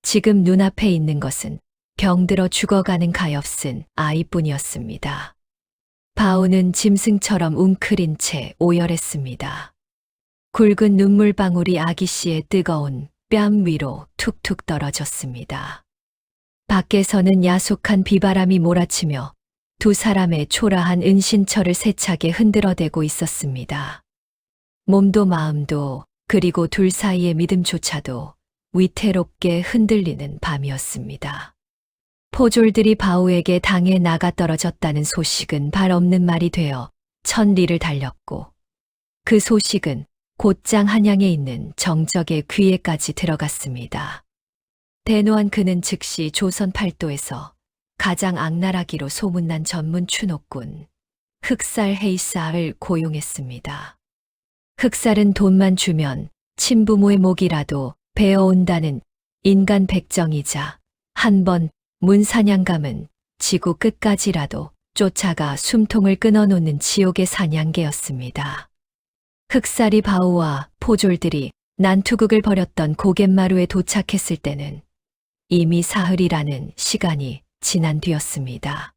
[SPEAKER 4] 지금 눈앞에 있는 것은 병들어 죽어가는 가엾은 아이뿐이었습니다. 바오는 짐승처럼 웅크린 채 오열했습니다. 굵은 눈물방울이 아기씨의 뜨거운 뺨 위로 툭툭 떨어졌습니다. 밖에서는 야속한 비바람이 몰아치며 두 사람의 초라한 은신처를 세차게 흔들어대고 있었습니다. 몸도 마음도 그리고 둘 사이의 믿음조차도 위태롭게 흔들리는 밤이었습니다. 포졸들이 바오에게 당해 나가 떨어졌다는 소식은 발 없는 말이 되어 천리를 달렸고 그 소식은 곧장 한양에 있는 정적의 귀에까지 들어갔습니다. 대노한 그는 즉시 조선 팔도에서 가장 악랄하기로 소문난 전문 추노꾼 흑살 헤이사를 고용했습니다. 흑살은 돈만 주면 친부모의 목이라도 베어온다는 인간 백정이자 한 번 문사냥감은 지구 끝까지라도 쫓아가 숨통을 끊어놓는 지옥의 사냥개였습니다. 흑사리 바우와 포졸들이 난투극을 벌였던 고갯마루에 도착했을 때는 이미 사흘이라는 시간이 지난 뒤였습니다.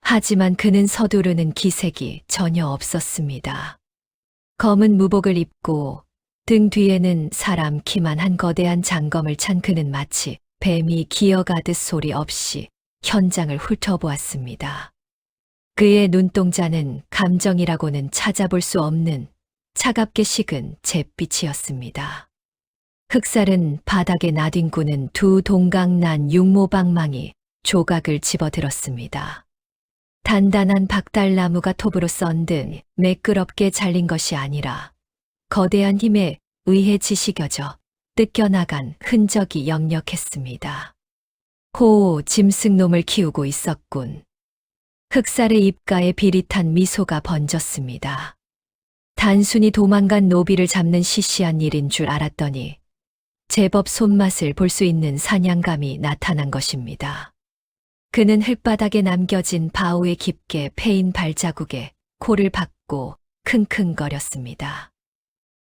[SPEAKER 4] 하지만 그는 서두르는 기색이 전혀 없었습니다. 검은 무복을 입고 등 뒤에는 사람 키만 한 거대한 장검을 찬 그는 마치 뱀이 기어가듯 소리 없이 현장을 훑어보았습니다. 그의 눈동자는 감정이라고는 찾아볼 수 없는 차갑게 식은 잿빛이었습니다. 흑살은 바닥에 나뒹구는 두 동강난 육모방망이 조각을 집어들었습니다. 단단한 박달나무가 톱으로 썬듯 매끄럽게 잘린 것이 아니라 거대한 힘에 의해 지시겨져 뜯겨나간 흔적이 역력했습니다. 짐승놈을 키우고 있었군. 흑살의 입가에 비릿한 미소가 번졌습니다. 단순히 도망간 노비를 잡는 시시한 일인 줄 알았더니 제법 손맛을 볼 수 있는 사냥감이 나타난 것입니다. 그는 흙바닥에 남겨진 바우의 깊게 패인 발자국에 코를 박고 킁킁거렸습니다.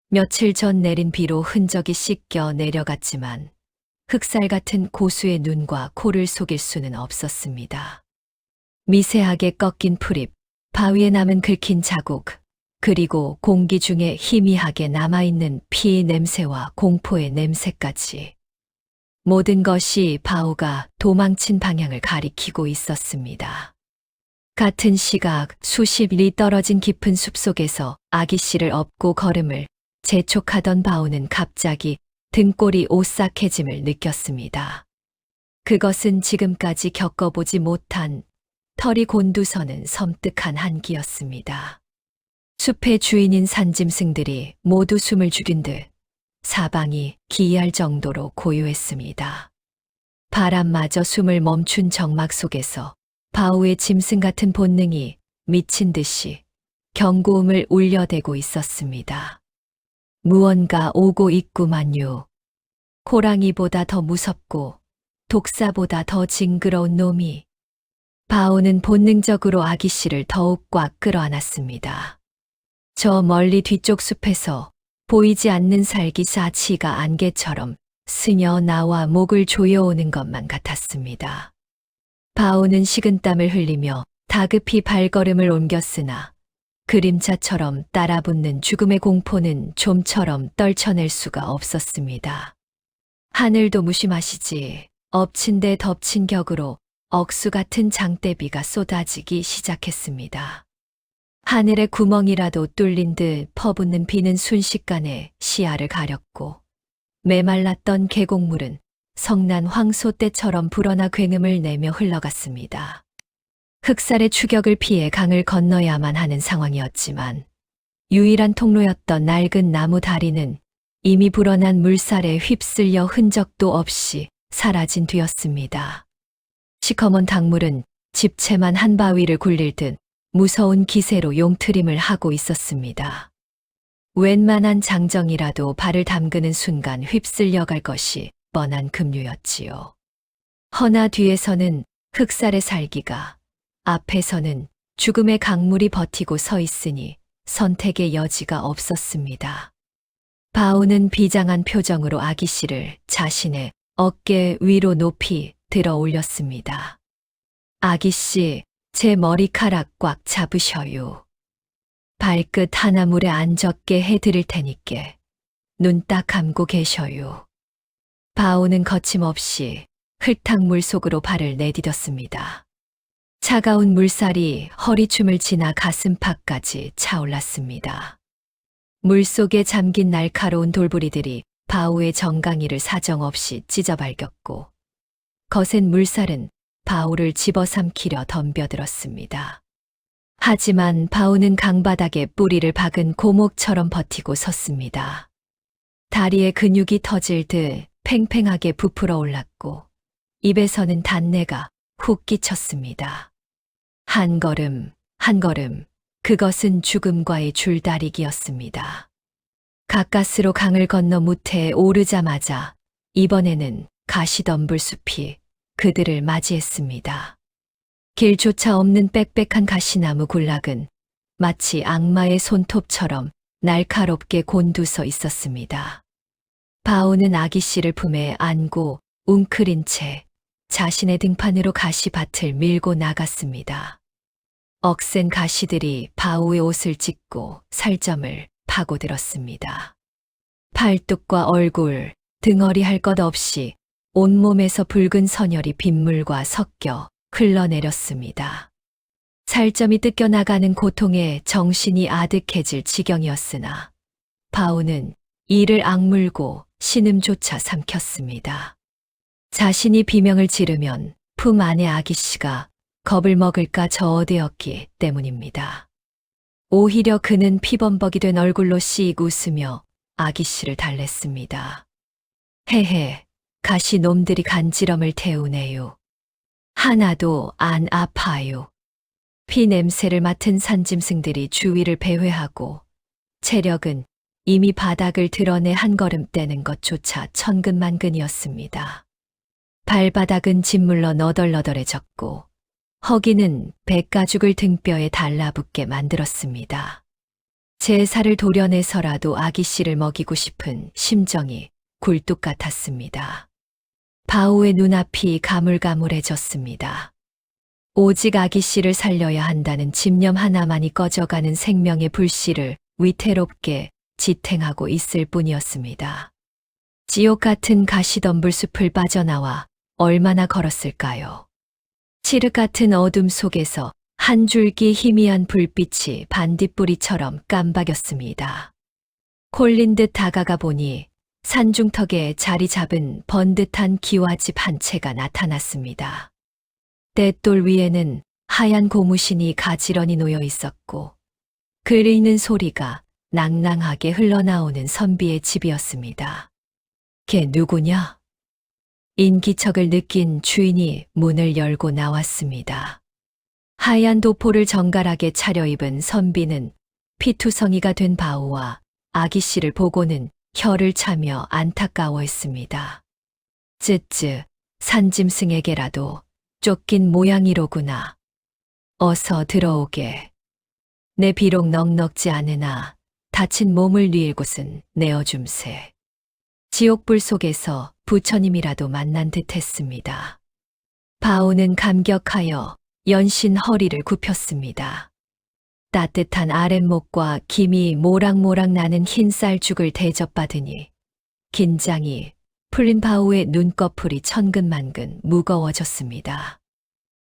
[SPEAKER 4] 며칠 전 내린 비로 흔적이 씻겨 내려갔지만 흑살 같은 고수의 눈과 코를 속일 수는 없었습니다. 미세하게 꺾인 풀잎, 바위에 남은 긁힌 자국, 그리고 공기 중에 희미하게 남아있는 피 냄새와 공포의 냄새까지. 모든 것이 바우가 도망친 방향을 가리키고 있었습니다. 같은 시각 수십 리 떨어진 깊은 숲속에서 아기 씨를 업고 걸음을 재촉하던 바우는 갑자기 등골이 오싹해짐을 느꼈습니다. 그것은 지금까지 겪어보지 못한 털이 곤두서는 섬뜩한 한기였습니다. 숲의 주인인 산짐승들이 모두 숨을 죽인 듯 사방이 기이할 정도로 고요했습니다. 바람마저 숨을 멈춘 정막 속에서 바우의 짐승 같은 본능이 미친 듯이 경고음을 울려대고 있었습니다. 무언가 오고 있구만요. 호랑이보다 더 무섭고 독사보다 더 징그러운 놈이. 바우는 본능적으로 아기 씨를 더욱 꽉 끌어안았습니다. 저 멀리 뒤쪽 숲에서 보이지 않는 살기사치가 안개처럼 스며 나와 목을 조여오는 것만 같았습니다. 바우는 식은땀을 흘리며 다급히 발걸음을 옮겼으나 그림자처럼 따라붙는 죽음의 공포는 좀처럼 떨쳐낼 수가 없었습니다. 하늘도 무심하시지 엎친 데 덮친 격으로 억수 같은 장대비가 쏟아지기 시작했습니다. 하늘의 구멍이라도 뚫린 듯 퍼붓는 비는 순식간에 시야를 가렸고 메말랐던 계곡물은 성난 황소떼처럼 불어나 굉음을 내며 흘러갔습니다. 흑살의 추격을 피해 강을 건너야만 하는 상황이었지만 유일한 통로였던 낡은 나무 다리는 이미 불어난 물살에 휩쓸려 흔적도 없이 사라진 뒤였습니다. 시커먼 강물은 집채만 한 바위를 굴릴 듯 무서운 기세로 용트림을 하고 있었습니다. 웬만한 장정이라도 발을 담그는 순간 휩쓸려 갈 것이 뻔한 급류였지요. 허나 뒤에서는 흑살의 살기가, 앞에서는 죽음의 강물이 버티고 서 있으니 선택의 여지가 없었습니다. 바우는 비장한 표정으로 아기 씨를 자신의 어깨 위로 높이 들어 올렸습니다. 아기 씨, 제 머리카락 꽉 잡으셔요. 발끝 하나 물에 안 젖게 해드릴 테니께 눈 딱 감고 계셔요. 바우는 거침없이 흙탕물 속으로 발을 내디뎠습니다. 차가운 물살이 허리춤을 지나 가슴팍까지 차올랐습니다. 물속에 잠긴 날카로운 돌부리들이 바우의 정강이를 사정없이 찢어발겼고 거센 물살은 바우를 집어삼키려 덤벼들었습니다. 하지만 바우는 강바닥에 뿌리를 박은 고목처럼 버티고 섰습니다. 다리에 근육이 터질 듯 팽팽하게 부풀어 올랐고 입에서는 단내가 훅 끼쳤습니다. 한 걸음, 한 걸음, 그것은 죽음과의 줄다리기였습니다. 가까스로 강을 건너 무태에 오르자마자 이번에는 가시덤불 숲이 그들을 맞이했습니다. 길조차 없는 빽빽한 가시나무 군락은 마치 악마의 손톱처럼 날카롭게 곤두서 있었습니다. 바오는 아기 씨를 품에 안고 웅크린 채 자신의 등판으로 가시밭을 밀고 나갔습니다. 억센 가시들이 바오의 옷을 찢고 살점을 파고들었습니다. 팔뚝과 얼굴, 등허리 할 것 없이 온몸에서 붉은 선혈이 빗물과 섞여 흘러내렸습니다. 살점이 뜯겨나가는 고통에 정신이 아득해질 지경이었으나 바오는 이를 악물고 신음조차 삼켰습니다. 자신이 비명을 지르면 품 안의 아기 씨가 겁을 먹을까 저어되었기 때문입니다. 오히려 그는 피범벅이 된 얼굴로 씩 웃으며 아기 씨를 달랬습니다. 헤헤, 가시 놈들이 간지럼을 태우네요. 하나도 안 아파요. 피 냄새를 맡은 산짐승들이 주위를 배회하고 체력은 이미 바닥을 드러내 한 걸음 떼는 것조차 천근만근이었습니다. 발바닥은 짓물러 너덜너덜해졌고 허기는 백가죽을 등뼈에 달라붙게 만들었습니다. 제사를 도려내서라도 아기 씨를 먹이고 싶은 심정이 굴뚝 같았습니다. 바오의 눈앞이 가물가물해졌습니다. 오직 아기 씨를 살려야 한다는 집념 하나만이 꺼져가는 생명의 불씨를 위태롭게 지탱하고 있을 뿐이었습니다. 지옥 같은 가시덤불 숲을 빠져나와 얼마나 걸었을까요? 칠흑 같은 어둠 속에서 한 줄기 희미한 불빛이 반딧불이처럼 깜박였습니다. 콜린 듯 다가가 보니 산중턱에 자리 잡은 번듯한 기와집 한 채가 나타났습니다. 떼돌 위에는 하얀 고무신이 가지런히 놓여 있었고 글 읽는 소리가 낭낭하게 흘러나오는 선비의 집이었습니다. 걔 누구냐? 인기척을 느낀 주인이 문을 열고 나왔습니다. 하얀 도포를 정갈하게 차려입은 선비는 피투성이가 된 바오와 아기 씨를 보고는 혀를 차며 안타까워했습니다. 쯔쯔, 산짐승에게라도 쫓긴 모양이로구나. 어서 들어오게. 내 비록 넉넉지 않으나 다친 몸을 뉘일 곳은 내어줌세. 지옥불 속에서 부처님이라도 만난 듯 했습니다. 바오는 감격하여 연신 허리를 굽혔습니다. 따뜻한 아랫목과 김이 모락모락 나는 흰 쌀죽을 대접받으니 긴장이 풀린 바오의 눈꺼풀이 천근만근 무거워졌습니다.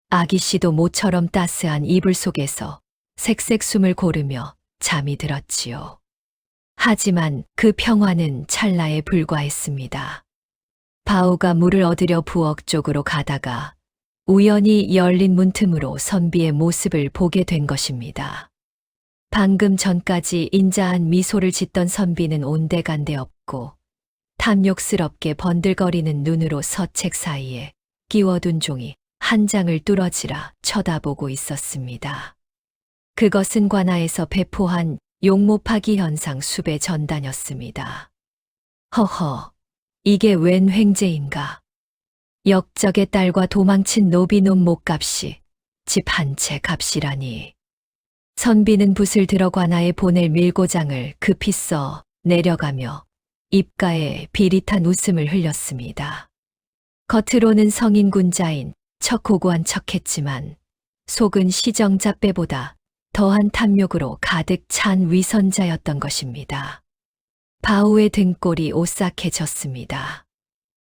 [SPEAKER 4] 아기 씨도 모처럼 따스한 이불 속에서 색색 숨을 고르며 잠이 들었지요. 하지만 그 평화는 찰나에 불과했습니다. 바오가 물을 얻으려 부엌 쪽으로 가다가 우연히 열린 문틈으로 선비의 모습을 보게 된 것입니다. 방금 전까지 인자한 미소를 짓던 선비는 온데간데 없고 탐욕스럽게 번들거리는 눈으로 서책 사이에 끼워둔 종이 한 장을 뚫어지라 쳐다보고 있었습니다. 그것은 관아에서 배포한 용모파기 현상 숲의 전단이었습니다. 허허, 이게 웬 횡재인가? 역적의 딸과 도망친 노비놈 목값이 집 한 채 값이라니. 선비는 붓을 들어 관아에 보낼 밀고장을 급히 써 내려가며 입가에 비릿한 웃음을 흘렸습니다. 겉으로는 성인군자인 척 고고한 척했지만 속은 시정잡배보다 더한 탐욕으로 가득 찬 위선자였던 것입니다. 바오의 등골이 오싹해졌습니다.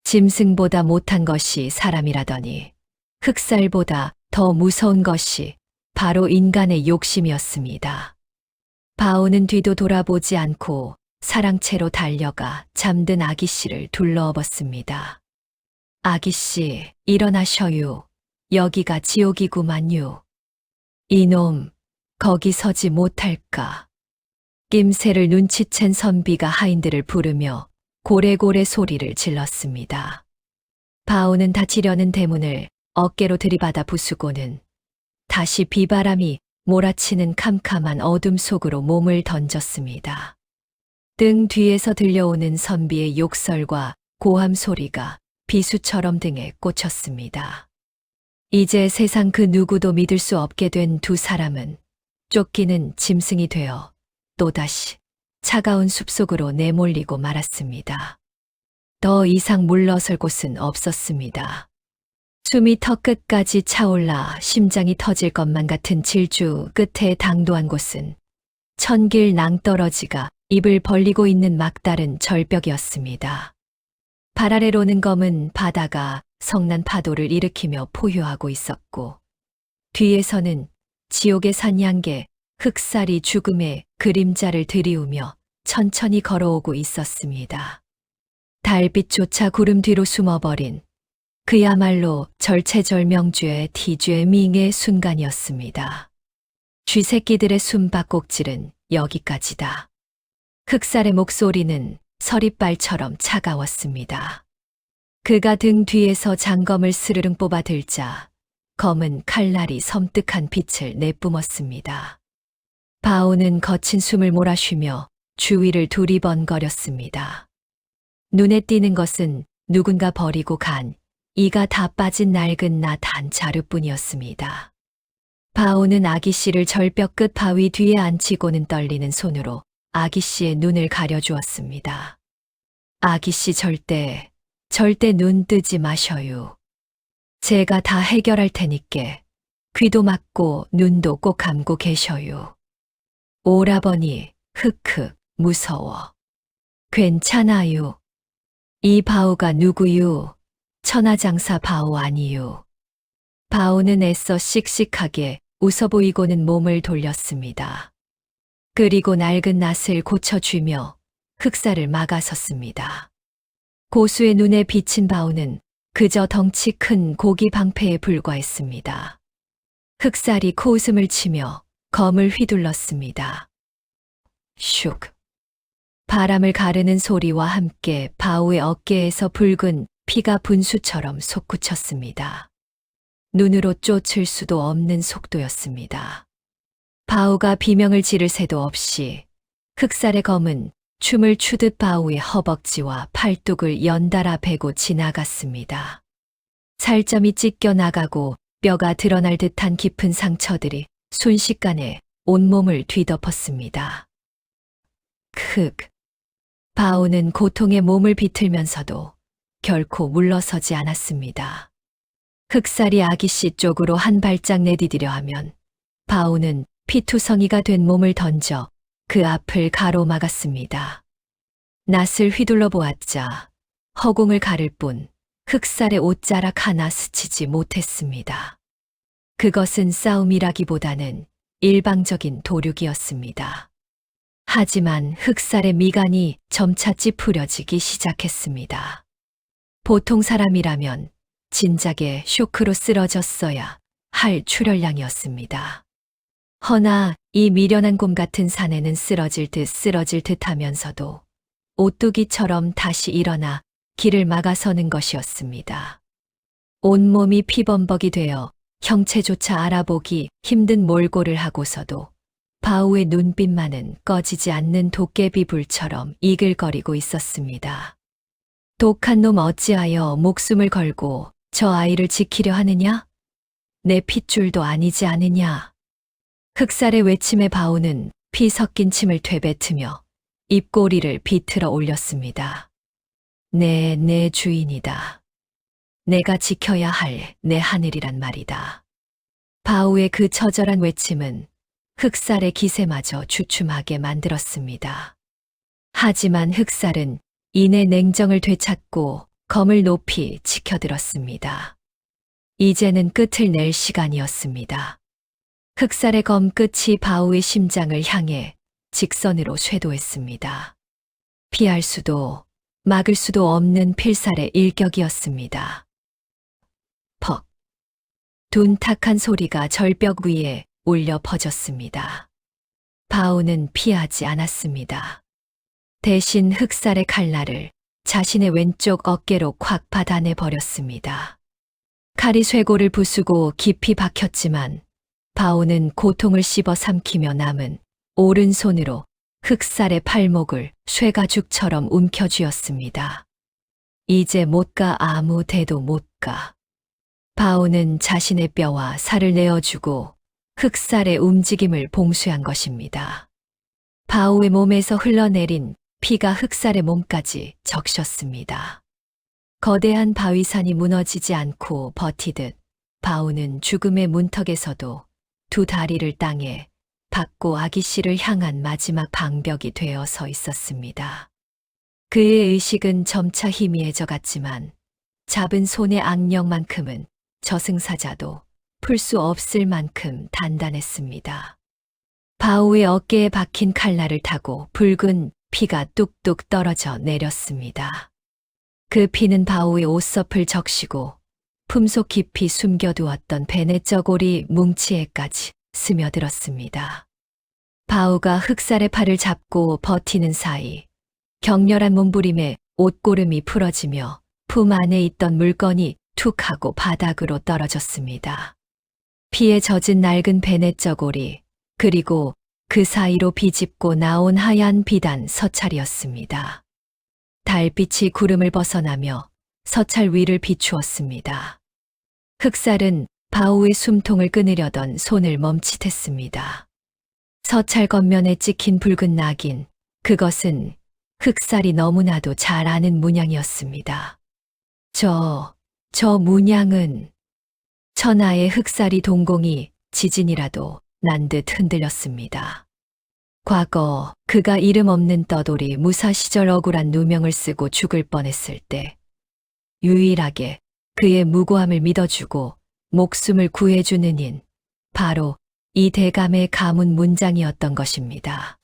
[SPEAKER 4] 짐승보다 못한 것이 사람이라더니 흑살보다 더 무서운 것이 바로 인간의 욕심이었습니다. 바오는 뒤도 돌아보지 않고 사랑채로 달려가 잠든 아기 씨를 둘러엎었습니다. 아기 씨, 일어나셔요. 여기가 지옥이구만요. 이놈, 거기 서지 못할까. 낌새를 눈치챈 선비가 하인들을 부르며 고래고래 소리를 질렀습니다. 바오는 닫히려는 대문을 어깨로 들이받아 부수고는 다시 비바람이 몰아치는 캄캄한 어둠 속으로 몸을 던졌습니다. 등 뒤에서 들려오는 선비의 욕설과 고함 소리가 비수처럼 등에 꽂혔습니다. 이제 세상 그 누구도 믿을 수 없게 된 두 사람은 쫓기는 짐승이 되어 또다시 차가운 숲속으로 내몰리고 말았습니다. 더 이상 물러설 곳은 없었습니다. 숨이 턱끝까지 차올라 심장이 터질 것만 같은 질주 끝에 당도한 곳은 천길 낭떠러지가 입을 벌리고 있는 막다른 절벽이었습니다. 발 아래로는 검은 바다가 성난 파도를 일으키며 포효하고 있었고, 뒤에서는 지옥의 산양개 흑살이 죽음의 그림자를 들이우며 천천히 걸어오고 있었습니다. 달빛조차 구름 뒤로 숨어버린 그야말로 절체절명주의 티주의 밍의 순간이었습니다. 쥐새끼들의 숨바꼭질은 여기까지다. 흑살의 목소리는 서리발처럼 차가웠습니다. 그가 등 뒤에서 장검을 스르릉 뽑아 들자 검은 칼날이 섬뜩한 빛을 내뿜었습니다. 바오는 거친 숨을 몰아쉬며 주위를 두리번거렸습니다. 눈에 띄는 것은 누군가 버리고 간 이가 다 빠진 낡은 낫 한 자루뿐이었습니다. 바오는 아기 씨를 절벽 끝 바위 뒤에 앉히고는 떨리는 손으로 아기 씨의 눈을 가려주었습니다. 아기 씨 절대 눈 뜨지 마셔요. 제가 다 해결할 테니께 귀도 막고 눈도 꼭 감고 계셔요. 오라버니, 흑흑, 무서워. 괜찮아요. 이 바오가 누구유? 천하장사 바오 아니유. 바오는 애써 씩씩하게 웃어 보이고는 몸을 돌렸습니다. 그리고 낡은 낫을 고쳐주며 흑살을 막아섰습니다. 고수의 눈에 비친 바오는 그저 덩치 큰 고기 방패에 불과했습니다. 흑살이 코웃음을 치며 검을 휘둘렀습니다. 슉. 바람을 가르는 소리와 함께 바오의 어깨에서 붉은 피가 분수처럼 솟구쳤습니다. 눈으로 쫓을 수도 없는 속도였습니다. 바오가 비명을 지를 새도 없이 흑살의 검은 춤을 추듯 바오의 허벅지와 팔뚝을 연달아 베고 지나갔습니다. 살점이 찢겨 나가고 뼈가 드러날 듯한 깊은 상처들이 순식간에 온몸을 뒤덮었습니다. 흑. 바오는 고통에 몸을 비틀면서도 결코 물러서지 않았습니다. 흑살이 아기씨 쪽으로 한 발짝 내디디려 하면 바오는 피투성이가 된 몸을 던져 그 앞을 가로막았습니다. 낫을 휘둘러 보았자 허공을 가를 뿐 흑살의 옷자락 하나 스치지 못했습니다. 그것은 싸움이라기보다는 일방적인 도륙이었습니다. 하지만 흑살의 미간이 점차 찌푸려지기 시작했습니다. 보통 사람이라면 진작에 쇼크로 쓰러졌어야 할 출혈량이었습니다. 허나 이 미련한 곰 같은 사내는 쓰러질 듯 하면서도 오뚜기처럼 다시 일어나 길을 막아서는 것이었습니다. 온몸이 피범벅이 되어 형체조차 알아보기 힘든 몰골을 하고서도 바오의 눈빛만은 꺼지지 않는 도깨비 불처럼 이글거리고 있었습니다. 독한 놈 어찌하여 목숨을 걸고 저 아이를 지키려 하느냐? 내 핏줄도 아니지 않으냐? 흑살의 외침에 바오는 피 섞인 침을 되뱉으며 입꼬리를 비틀어 올렸습니다. 내 주인이다. 내가 지켜야 할 내 하늘이란 말이다. 바오의 그 처절한 외침은 흑살의 기세마저 주춤하게 만들었습니다. 하지만 흑살은 이내 냉정을 되찾고 검을 높이 치켜들었습니다. 이제는 끝을 낼 시간이었습니다. 흑살의 검 끝이 바오의 심장을 향해 직선으로 쇄도했습니다. 피할 수도 막을 수도 없는 필살의 일격이었습니다. 퍽. 둔탁한 소리가 절벽 위에 울려 퍼졌습니다. 바오는 피하지 않았습니다. 대신 흑살의 칼날을 자신의 왼쪽 어깨로 콱 받아내 버렸습니다. 칼이 쇄골을 부수고 깊이 박혔지만 바오는 고통을 씹어 삼키며 남은 오른손으로 흑살의 팔목을 쇠가죽처럼 움켜쥐었습니다. 이제 못 가, 아무 데도 못 가. 바오는 자신의 뼈와 살을 내어주고 흑살의 움직임을 봉쇄한 것입니다. 바오의 몸에서 흘러내린 피가 흑살의 몸까지 적셨습니다. 거대한 바위산이 무너지지 않고 버티듯 바오는 죽음의 문턱에서도 두 다리를 땅에 박고 아기씨를 향한 마지막 방벽이 되어 서 있었습니다. 그의 의식은 점차 희미해져 갔지만 잡은 손의 악력만큼은 저승사자도 풀 수 없을 만큼 단단했습니다. 바오의 어깨에 박힌 칼날을 타고 붉은 피가 뚝뚝 떨어져 내렸습니다. 그 피는 바오의 옷섭을 적시고 품속 깊이 숨겨두었던 벤의 저고리 뭉치에까지 스며들었습니다. 바오가 흑살의 팔을 잡고 버티는 사이 격렬한 몸부림에 옷고름이 풀어지며 품 안에 있던 물건이 툭 하고 바닥으로 떨어졌습니다. 피에 젖은 낡은 벤의 저고리, 그리고 그 사이로 비집고 나온 하얀 비단 서찰이었습니다. 달빛이 구름을 벗어나며 서찰 위를 비추었습니다. 흑살은 바오의 숨통을 끊으려던 손을 멈칫했습니다. 서찰 겉면에 찍힌 붉은 낙인, 그것은 흑살이 너무나도 잘 아는 문양이었습니다. 저 문양은 천하의 흑살이 동공이 지진이라도 난 듯 흔들렸습니다. 과거 그가 이름 없는 떠돌이 무사 시절 억울한 누명을 쓰고 죽을 뻔했을 때 유일하게 그의 무고함을 믿어주고 목숨을 구해주는 인, 바로 이 대감의 가문 문장이었던 것입니다.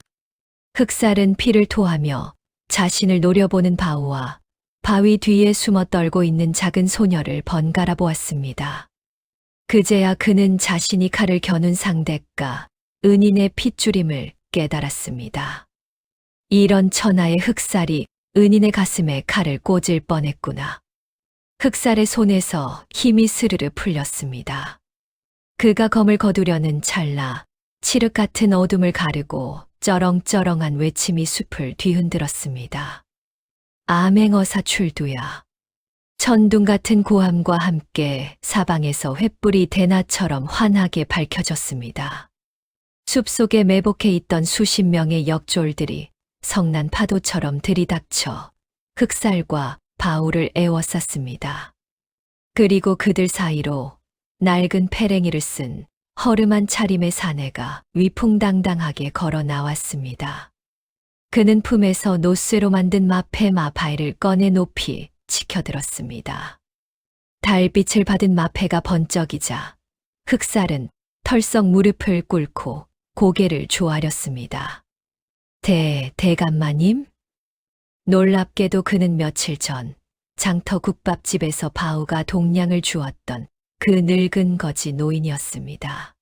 [SPEAKER 4] 흑살은 피를 토하며 자신을 노려보는 바오와 바위 뒤에 숨어 떨고 있는 작은 소녀를 번갈아 보았습니다. 그제야 그는 자신이 칼을 겨눈 상대가 은인의 핏줄임을 깨달았습니다. 이런 천하의 흑살이 은인의 가슴에 칼을 꽂을 뻔했구나. 흑살의 손에서 힘이 스르르 풀렸습니다. 그가 검을 거두려는 찰나 칠흑 같은 어둠을 가르고 쩌렁쩌렁한 외침이 숲을 뒤흔들었습니다. 암행어사 출두야. 천둥 같은 고함과 함께 사방에서 횃불이 대낮처럼 환하게 밝혀졌습니다. 숲속에 매복해 있던 수십 명의 역졸들이 성난 파도처럼 들이닥쳐 흑살과 바오를 에워쌌습니다. 그리고 그들 사이로 낡은 페랭이를 쓴 허름한 차림의 사내가 위풍당당하게 걸어 나왔습니다. 그는 품에서 노쇠로 만든 마패 마바이를 꺼내 높이 치켜들었습니다. 달빛을 받은 마패가 번쩍이자 흑살은 털썩 무릎을 꿇고 고개를 조아렸습니다. 대감마님? 놀랍게도 그는 며칠 전 장터 국밥집에서 바오가 동량을 주었던 그 늙은 거지 노인이었습니다.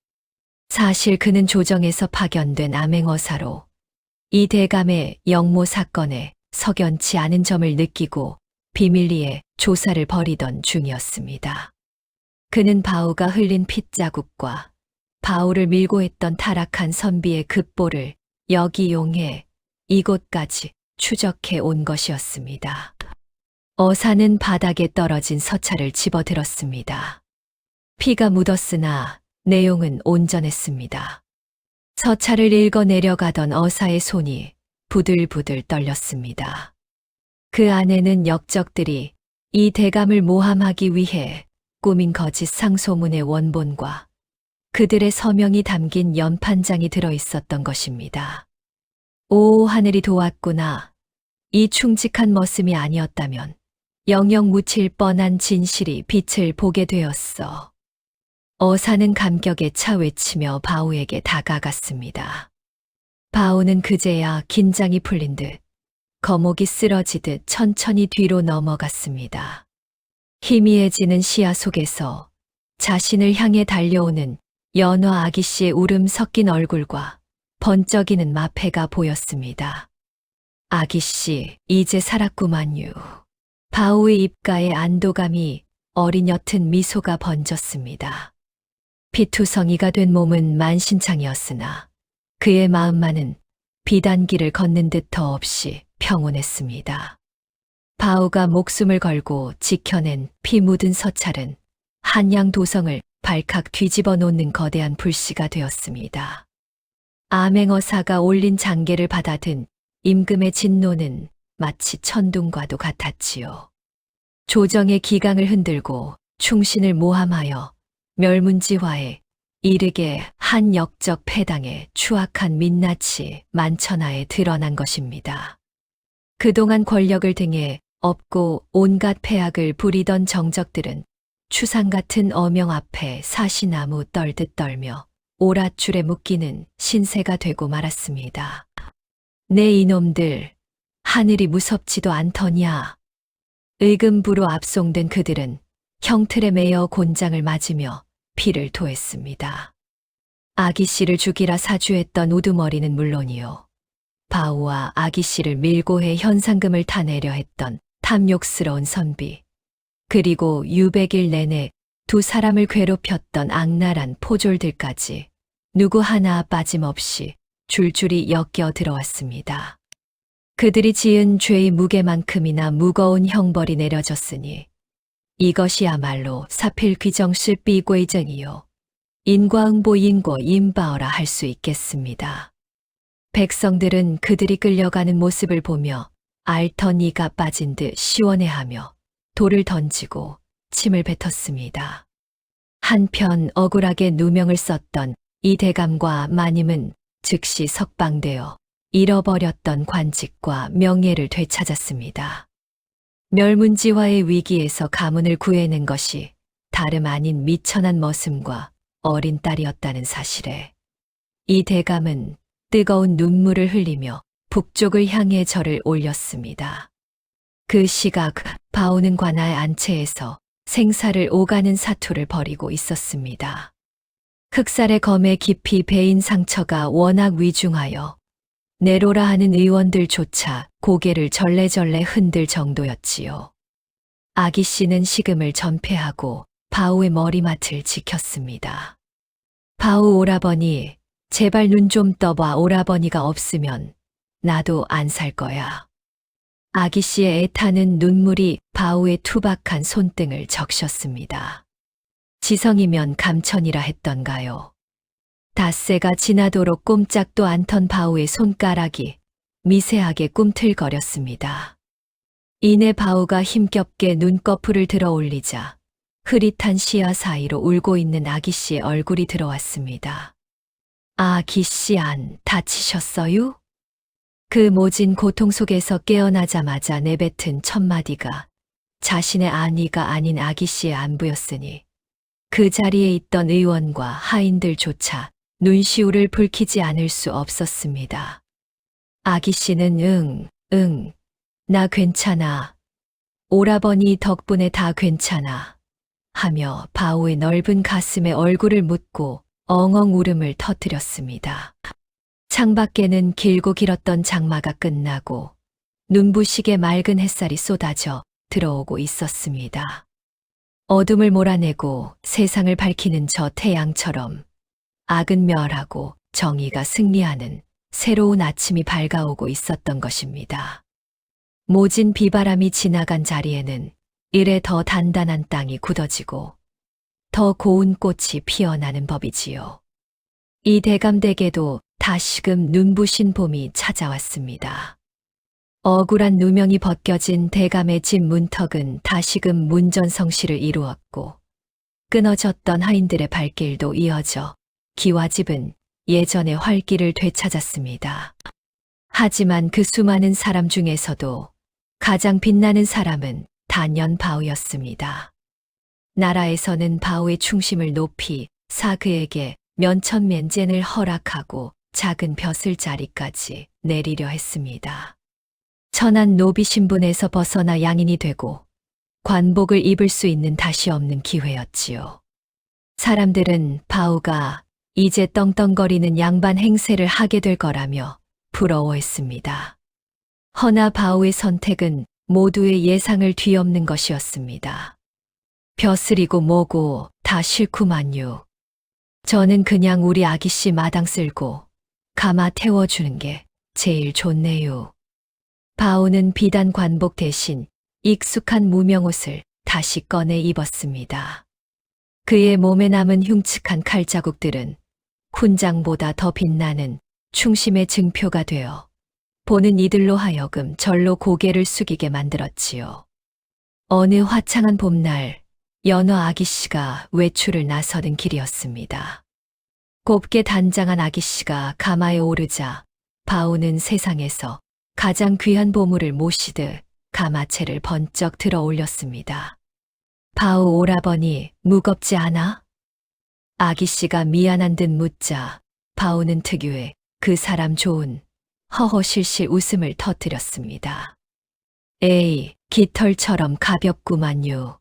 [SPEAKER 4] 사실 그는 조정에서 파견된 암행어사로 이 대감의 영모 사건에 석연치 않은 점을 느끼고 비밀리에 조사를 벌이던 중이었습니다. 그는 바오가 흘린 핏자국과 바오를 밀고 했던 타락한 선비의 급보를 역이용해 이곳까지 추적해 온 것이었습니다. 어사는 바닥에 떨어진 서찰을 집어들었습니다. 피가 묻었으나 내용은 온전했습니다. 서찰을 읽어 내려가던 어사의 손이 부들부들 떨렸습니다. 그 안에는 역적들이 이 대감을 모함하기 위해 꾸민 거짓 상소문의 원본과 그들의 서명이 담긴 연판장이 들어 있었던 것입니다. 오, 하늘이 도왔구나. 이 충직한 머슴이 아니었다면 영영 묻힐 뻔한 진실이 빛을 보게 되었어. 어사는 감격에 차 외치며 바오에게 다가갔습니다. 바오는 그제야 긴장이 풀린 듯 거목이 쓰러지듯 천천히 뒤로 넘어갔습니다. 희미해지는 시야 속에서 자신을 향해 달려오는 연화 아기씨의 울음 섞인 얼굴과 번쩍이는 마패가 보였습니다. 아기씨, 이제 살았구만요. 바오의 입가에 안도감이 어린 옅은 미소가 번졌습니다. 피투성이가 된 몸은 만신창이었으나 그의 마음만은 비단길을 걷는 듯 더없이 평온했습니다. 바오가 목숨을 걸고 지켜낸 피 묻은 서찰은 한양 도성을 발칵 뒤집어 놓는 거대한 불씨가 되었습니다. 암행어사가 올린 장계를 받아든 임금의 진노는 마치 천둥과도 같았지요. 조정의 기강을 흔들고 충신을 모함하여 멸문지화에 이르게 한 역적 패당의 추악한 민낯이 만천하에 드러난 것입니다. 그동안 권력을 등에 업고 온갖 폐악을 부리던 정적들은 추상 같은 어명 앞에 사시나무 떨듯 떨며 오랏줄에 묶이는 신세가 되고 말았습니다. 내 이놈들, 하늘이 무섭지도 않더냐. 의금부로 압송된 그들은 형틀에 매여 곤장을 맞으며 피를 토했습니다. 아기씨를 죽이라 사주했던 우두머리는 물론이요. 바우와 아기씨를 밀고 해 현상금을 타내려 했던 탐욕스러운 선비, 그리고 유백일 내내 두 사람을 괴롭혔던 악랄한 포졸들까지 누구 하나 빠짐없이 줄줄이 엮여 들어왔습니다. 그들이 지은 죄의 무게만큼이나 무거운 형벌이 내려졌으니 이것이야말로 사필귀정실 삐괴쟁이요. 인과응보 인고 인바어라 할 수 있겠습니다. 백성들은 그들이 끌려가는 모습을 보며 앓던 이가 빠진 듯 시원해하며 돌을 던지고 침을 뱉었습니다. 한편 억울하게 누명을 썼던 이 대감과 마님은 즉시 석방되어 잃어버렸던 관직과 명예를 되찾았습니다. 멸문지화의 위기에서 가문을 구해낸 것이 다름 아닌 미천한 머슴과 어린 딸이었다는 사실에 이 대감은 뜨거운 눈물을 흘리며 북쪽을 향해 절을 올렸습니다. 그 시각 바오는 관아의 안채에서 생사를 오가는 사투를 벌이고 있었습니다. 흑살의 검에 깊이 베인 상처가 워낙 위중하여 내로라 하는 의원들조차 고개를 절레절레 흔들 정도였지요. 아기 씨는 식음을 전폐하고 바오의 머리맡을 지켰습니다. 바오 오라버니, 제발 눈 좀 떠봐. 오라버니가 없으면 나도 안 살 거야. 아기 씨의 애타는 눈물이 바오의 투박한 손등을 적셨습니다. 지성이면 감천이라 했던가요. 닷새가 지나도록 꼼짝도 않던 바오의 손가락이 미세하게 꿈틀거렸습니다. 이내 바오가 힘겹게 눈꺼풀을 들어 올리자 흐릿한 시야 사이로 울고 있는 아기 씨의 얼굴이 들어왔습니다. 아기 씨 안 다치셨어요? 그 모진 고통 속에서 깨어나자마자 내뱉은 첫 마디가 자신의 아니가 아닌 아기 씨의 안부였으니 그 자리에 있던 의원과 하인들조차 눈시울을 붉히지 않을 수 없었습니다. 아기 씨는 응, 나 괜찮아. 오라버니 덕분에 다 괜찮아. 하며 바오의 넓은 가슴에 얼굴을 묻고 엉엉 울음을 터뜨렸습니다. 창밖에는 길고 길었던 장마가 끝나고 눈부시게 맑은 햇살이 쏟아져 들어오고 있었습니다. 어둠을 몰아내고 세상을 밝히는 저 태양처럼 악은 멸하고 정의가 승리하는 새로운 아침이 밝아오고 있었던 것입니다. 모진 비바람이 지나간 자리에는 이래 더 단단한 땅이 굳어지고 더 고운 꽃이 피어나는 법이지요. 이 대감댁에도 다시금 눈부신 봄이 찾아왔습니다. 억울한 누명이 벗겨진 대감의 집 문턱은 다시금 문전성시를 이루었고 끊어졌던 하인들의 발길도 이어져 기와집은 예전의 활기를 되찾았습니다. 하지만 그 수많은 사람 중에서도 가장 빛나는 사람은 단연 바오였습니다. 나라에서는 바오의 충심을 높이 그에게 면천면젠을 허락하고 작은 벼슬자리까지 내리려 했습니다. 천한 노비 신분에서 벗어나 양인이 되고 관복을 입을 수 있는 다시 없는 기회였지요. 사람들은 바오가 이제 떵떵거리는 양반 행세를 하게 될 거라며 부러워했습니다. 허나 바오의 선택은 모두의 예상을 뒤엎는 것이었습니다. 벼슬이고 뭐고 다 싫구만요. 저는 그냥 우리 아기씨 마당 쓸고 가마 태워주는 게 제일 좋네요. 바오는 비단 관복 대신 익숙한 무명옷을 다시 꺼내 입었습니다. 그의 몸에 남은 흉측한 칼자국들은 훈장보다 더 빛나는 충심의 증표가 되어 보는 이들로 하여금 절로 고개를 숙이게 만들었지요. 어느 화창한 봄날, 연어 아기씨가 외출을 나서는 길이었습니다. 곱게 단장한 아기씨가 가마에 오르자 바오는 세상에서 가장 귀한 보물을 모시듯 가마채를 번쩍 들어 올렸습니다. 바오 오라버니, 무겁지 않아? 아기씨가 미안한 듯 묻자 바오는 특유의 그 사람 좋은 허허실실 웃음을 터뜨렸습니다. 에이, 깃털처럼 가볍구만요.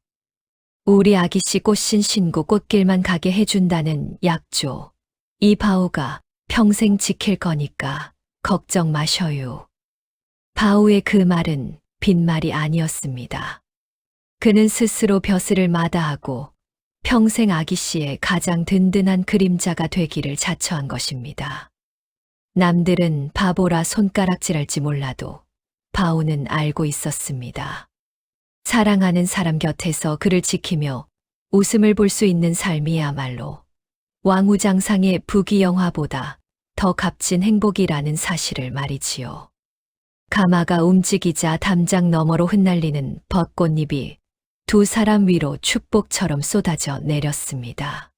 [SPEAKER 4] 우리 아기씨 꽃신 신고 꽃길만 가게 해준다는 약조. 이 바오가 평생 지킬 거니까 걱정 마셔요. 바오의 그 말은 빈말이 아니었습니다. 그는 스스로 벼슬을 마다하고 평생 아기씨의 가장 든든한 그림자가 되기를 자처한 것입니다. 남들은 바보라 손가락질할지 몰라도 바오는 알고 있었습니다. 사랑하는 사람 곁에서 그를 지키며 웃음을 볼 수 있는 삶이야말로 왕우장상의 부귀영화보다 더 값진 행복이라는 사실을 말이지요. 가마가 움직이자 담장 너머로 흩날리는 벚꽃잎이 두 사람 위로 축복처럼 쏟아져 내렸습니다.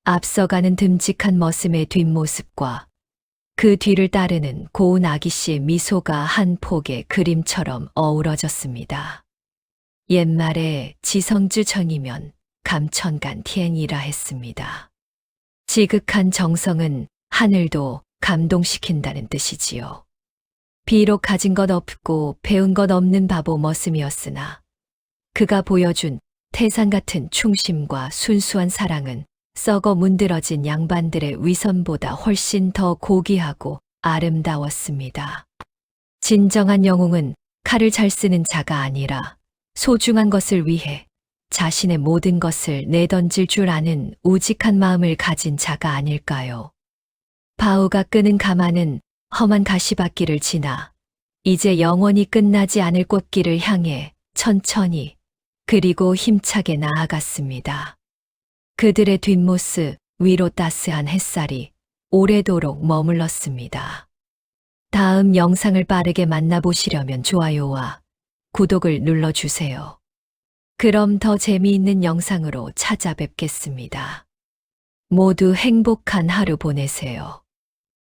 [SPEAKER 4] 앞서가는 듬직한 머슴의 뒷모습과 그 뒤를 따르는 고운 아기씨의 미소가 한 폭의 그림처럼 어우러졌습니다. 옛말에 지성주 정이면 감천간 티엔이라 했습니다. 지극한 정성은 하늘도 감동시킨다는 뜻이지요. 비록 가진 것 없고 배운 것 없는 바보 머슴이었으나 그가 보여준 태산 같은 충심과 순수한 사랑은 썩어 문드러진 양반들의 위선보다 훨씬 더 고귀하고 아름다웠습니다. 진정한 영웅은 칼을 잘 쓰는 자가 아니라 소중한 것을 위해 자신의 모든 것을 내던질 줄 아는 우직한 마음을 가진 자가 아닐까요? 바오가 끄는 가마는 험한 가시밭길을 지나 이제 영원히 끝나지 않을 꽃길을 향해 천천히 그리고 힘차게 나아갔습니다. 그들의 뒷모습 위로 따스한 햇살이 오래도록 머물렀습니다. 다음 영상을 빠르게 만나보시려면 좋아요와 구독을 눌러주세요. 그럼 더 재미있는 영상으로 찾아뵙겠습니다. 모두 행복한 하루 보내세요.